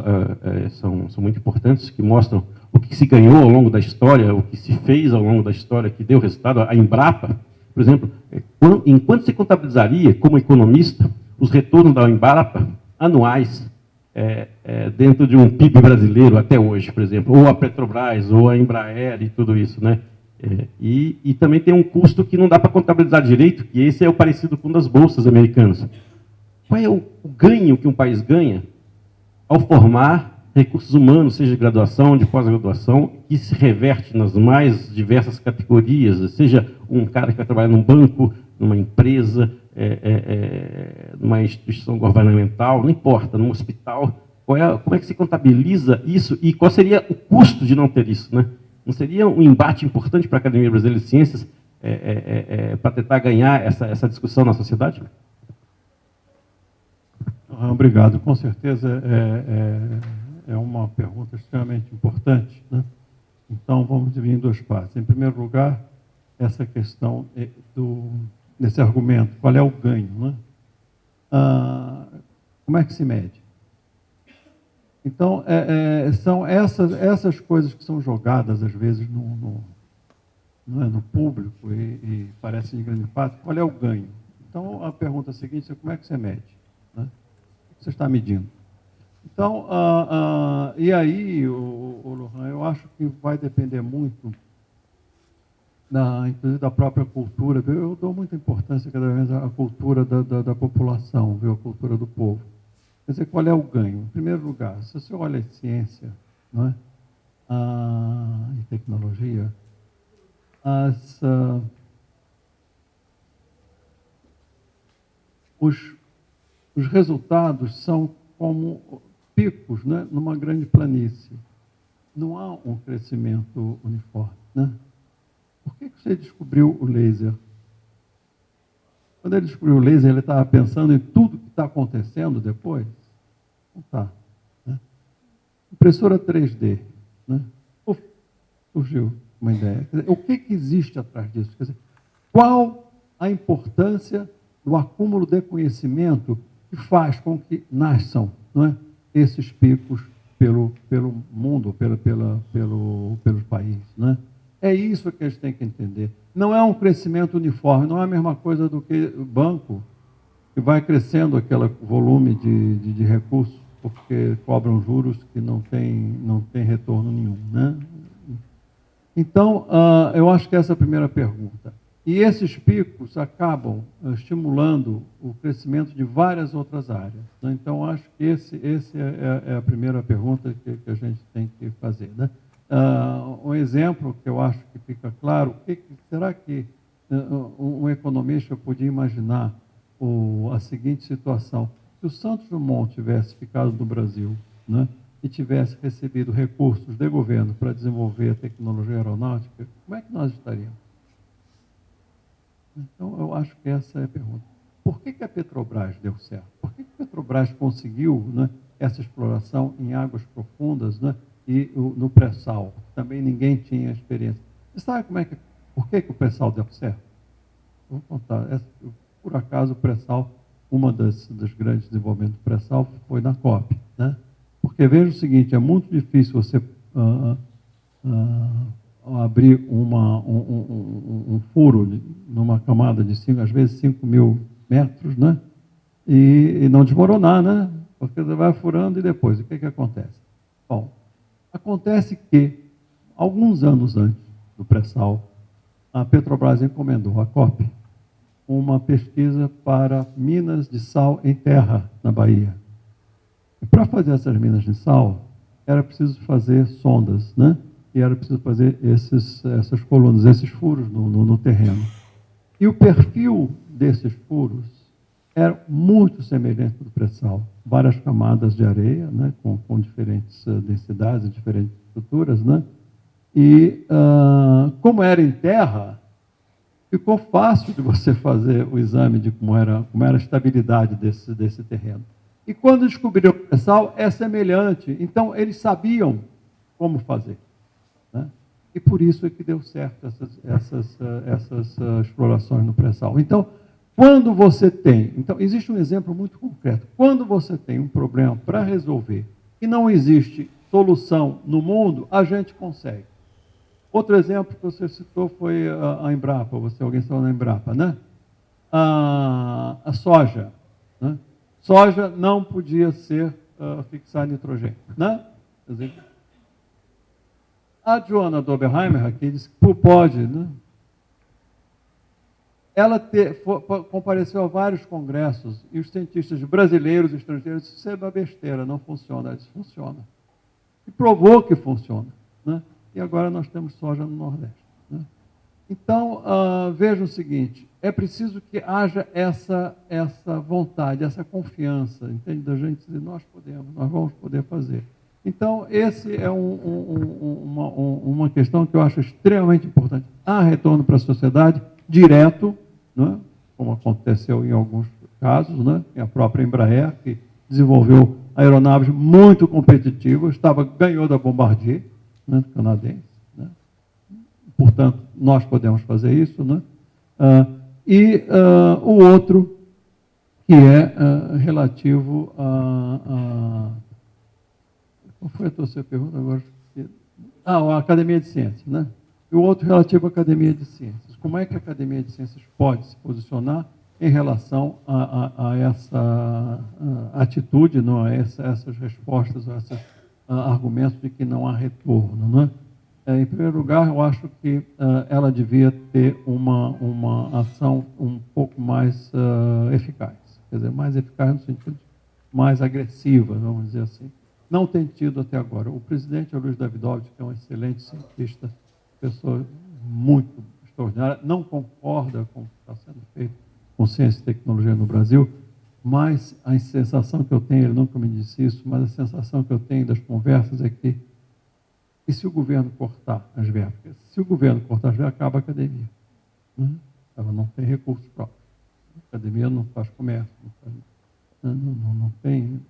são muito importantes, que mostram o que se ganhou ao longo da história, o que se fez ao longo da história, que deu resultado. A Embrapa, por exemplo, enquanto se contabilizaria, como economista, os retornos da Embrapa anuais, dentro de um PIB brasileiro até hoje, por exemplo, ou a Petrobras, ou a Embraer e tudo isso, né? E também tem um custo que não dá para contabilizar direito, que esse é o parecido com o das bolsas americanas. Qual é o ganho que um país ganha ao formar recursos humanos, seja de graduação, de pós-graduação, que se reverte nas mais diversas categorias, seja um cara que vai trabalhar num banco, numa empresa, numa instituição governamental, não importa, num hospital, como é que se contabiliza isso e qual seria o custo de não ter isso, né? Não seria um embate importante para a Academia Brasileira de Ciências para tentar ganhar essa discussão na sociedade? Obrigado. Com certeza é uma pergunta extremamente importante, né? Então, vamos dividir em duas partes. Em primeiro lugar, essa questão desse argumento, qual é o ganho, né? Como é que se mede? Então, são essas coisas que são jogadas, às vezes, no público e parecem de grande impacto. Qual é o ganho? Então, a pergunta seguinte é como é que você mede, né? O que você está medindo? Então, e aí, Lohan, eu acho que vai depender muito, inclusive da própria cultura. Eu dou muita importância cada vez à cultura da população, viu? A cultura do povo. Quer dizer, qual é o ganho? Em primeiro lugar, se você olha a ciência, não é? E tecnologia, os resultados são como picos, né, numa grande planície. Não há um crescimento uniforme, né? Por que você descobriu o laser? Quando ele descobriu o laser, ele estava pensando em tudo que está acontecendo depois? Não está. Né? Impressora 3D. Né? Surgiu uma ideia. Quer dizer, o que existe atrás disso? Quer dizer, qual a importância do acúmulo de conhecimento que faz com que nasçam, não é, esses picos pelo mundo, pelos países? Né? É isso que a gente tem que entender. Não é um crescimento uniforme, não é a mesma coisa do que o banco, que vai crescendo aquele volume de recursos, porque cobram juros que não tem retorno nenhum. Né? Então, eu acho que essa é a primeira pergunta. E esses picos acabam estimulando o crescimento de várias outras áreas. Né? Então, acho que esse é a primeira pergunta que a gente tem que fazer. Né? Um exemplo que eu acho que fica claro, será que um economista podia imaginar a seguinte situação? Se o Santos Dumont tivesse ficado no Brasil, né, e tivesse recebido recursos de governo para desenvolver a tecnologia aeronáutica, como é que nós estaríamos? Então, eu acho que essa é a pergunta. Por que a Petrobras deu certo? Por que a Petrobras conseguiu, né, essa exploração em águas profundas, né, e no pré-sal? Também ninguém tinha experiência. Você sabe por que o pré-sal deu certo? Vou contar. Por acaso, o pré-sal, uma dos grandes desenvolvimentos do pré-sal foi na COP. Né? Porque veja o seguinte, é muito difícil você abrir um furo numa camada de às vezes 5.000 metros, né? E não desmoronar, né? Porque você vai furando e depois, o que acontece? Bom, acontece que, alguns anos antes do pré-sal, a Petrobras encomendou à COP uma pesquisa para minas de sal em terra na Bahia. E para fazer essas minas de sal, era preciso fazer sondas, né? E era preciso fazer essas colunas, esses furos no terreno. E o perfil desses furos era muito semelhante ao do pré-sal. Várias camadas de areia, né? com diferentes densidades, diferentes estruturas, né? E como era em terra, ficou fácil de você fazer o exame de como era a estabilidade desse terreno. E quando descobriram o pré-sal, é semelhante. Então, eles sabiam como fazer. Né? E por isso é que deu certo essas explorações no pré-sal. Então, quando você tem... Então, existe um exemplo muito concreto. Quando você tem um problema para resolver e não existe solução no mundo, a gente consegue. Outro exemplo que você citou foi a Embrapa. Alguém falou na Embrapa, né? A soja. Né? Soja não podia ser fixar nitrogênio. Né? Quer dizer, a Joana Doberheimer aqui disse que pode, né? Ela compareceu a vários congressos e os cientistas brasileiros e estrangeiros disseram: isso é uma besteira, não funciona. Ela disse: funciona. E provou que funciona. Né? E agora nós temos soja no Nordeste. Né? Então, veja o seguinte, é preciso que haja essa vontade, essa confiança, entende? Da gente dizer, nós vamos poder fazer. Então, esse é uma questão que eu acho extremamente importante. Há retorno para a sociedade, direto, né, como aconteceu em alguns casos, né, a própria Embraer, que desenvolveu aeronaves muito competitivas, ganhou da Bombardier, né, canadense. Né? Portanto, nós podemos fazer isso. Né? O outro, que é relativo a... Qual foi a tua pergunta agora? A Academia de Ciências. Né? E o outro relativo à Academia de Ciências. Como é que a Academia de Ciências pode se posicionar em relação a essa atitude, não, a essas respostas, a esses argumentos de que não há retorno? Não é? Em primeiro lugar, eu acho que ela devia ter uma ação um pouco mais eficaz. Quer dizer, mais eficaz no sentido mais agressiva, vamos dizer assim. Não tem tido até agora. O presidente Luiz Davidovich, que é um excelente cientista, pessoa muito extraordinária, não concorda com o que está sendo feito com ciência e tecnologia no Brasil, mas a sensação que eu tenho, ele nunca me disse isso, mas a sensação que eu tenho das conversas é que, e se o governo cortar as verbas? Se o governo cortar as verbas, acaba a academia. Né? Ela não tem recursos próprios. A academia não faz comércio, não tem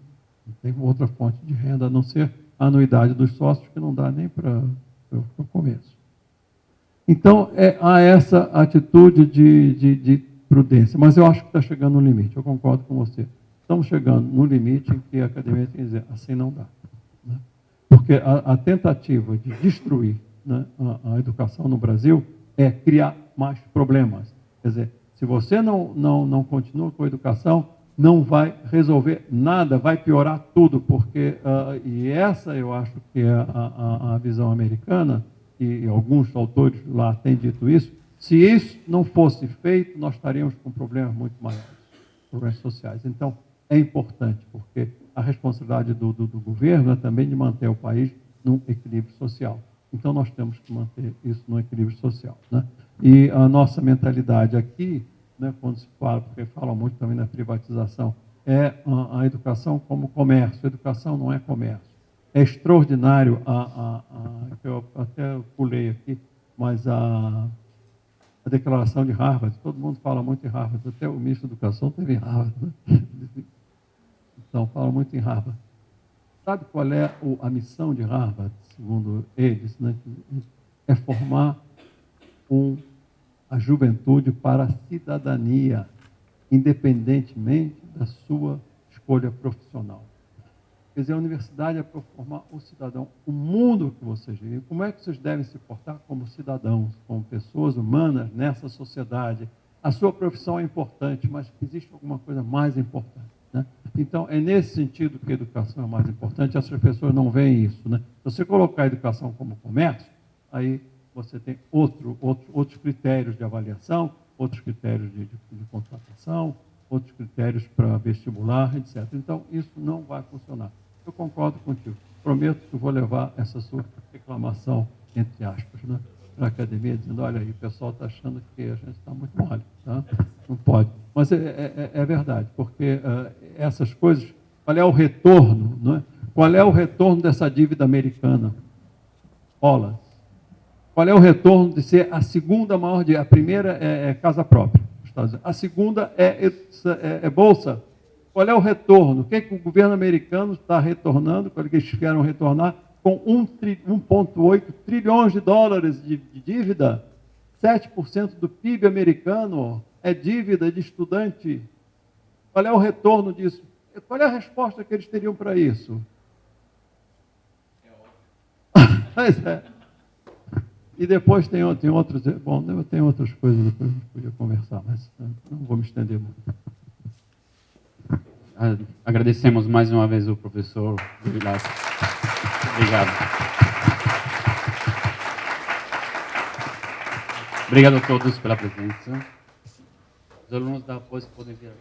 outra fonte de renda, a não ser a anuidade dos sócios, que não dá nem para o começo. Então, há essa atitude de prudência, mas eu acho que está chegando no limite, eu concordo com você. Estamos chegando no limite em que a academia tem que dizer, assim não dá. Né? Porque a tentativa de destruir, né, a educação no Brasil é criar mais problemas. Quer dizer, se você não continua com a educação, não vai resolver nada, vai piorar tudo, porque, e essa eu acho que é a visão americana, e alguns autores lá têm dito isso, se isso não fosse feito, nós estaríamos com problemas muito maiores, problemas sociais. Então, é importante, porque a responsabilidade do governo é também de manter o país num equilíbrio social. Então, nós temos que manter isso no equilíbrio social. Né? E a nossa mentalidade aqui, né, quando se fala, porque fala muito também na privatização, é a educação como comércio. A educação não é comércio. É extraordinário, eu até pulei aqui, mas a declaração de Harvard, todo mundo fala muito em Harvard, até o ministro da Educação teve em Harvard. Né? Então, fala muito em Harvard. Sabe qual é a missão de Harvard, segundo eles? Né? É formar a juventude para a cidadania, independentemente da sua escolha profissional. Quer dizer, a universidade é para formar o cidadão, o mundo que vocês vivem. Como é que vocês devem se portar como cidadãos, como pessoas humanas nessa sociedade? A sua profissão é importante, mas existe alguma coisa mais importante. Né? Então, é nesse sentido que a educação é mais importante. Essas pessoas não veem isso. Né? Se você colocar a educação como comércio, aí você tem outros critérios de avaliação, outros critérios de contratação, outros critérios para vestibular, etc. Então, isso não vai funcionar. Eu concordo contigo. Prometo que vou levar essa sua reclamação, entre aspas, né, para a academia, dizendo, olha aí, o pessoal está achando que a gente está muito mole. Tá? Não pode. Mas é verdade, porque essas coisas, qual é o retorno? Não é? Qual é o retorno dessa dívida americana? Dólares. Qual é o retorno de ser a segunda maior dívida? A primeira é casa própria. A segunda é bolsa. Qual é o retorno? O que o governo americano está retornando, qual é que eles querem retornar, com 1,8 trilhões de dólares de dívida? 7% do PIB americano é dívida de estudante. Qual é o retorno disso? Qual é a resposta que eles teriam para isso? Pois é. E depois tem outros... Bom, eu tenho outras coisas depois a gente podia conversar, mas não vou me estender muito. Agradecemos mais uma vez o professor Vilas. Obrigado. Obrigado a todos pela presença. Os alunos da pós podem vir.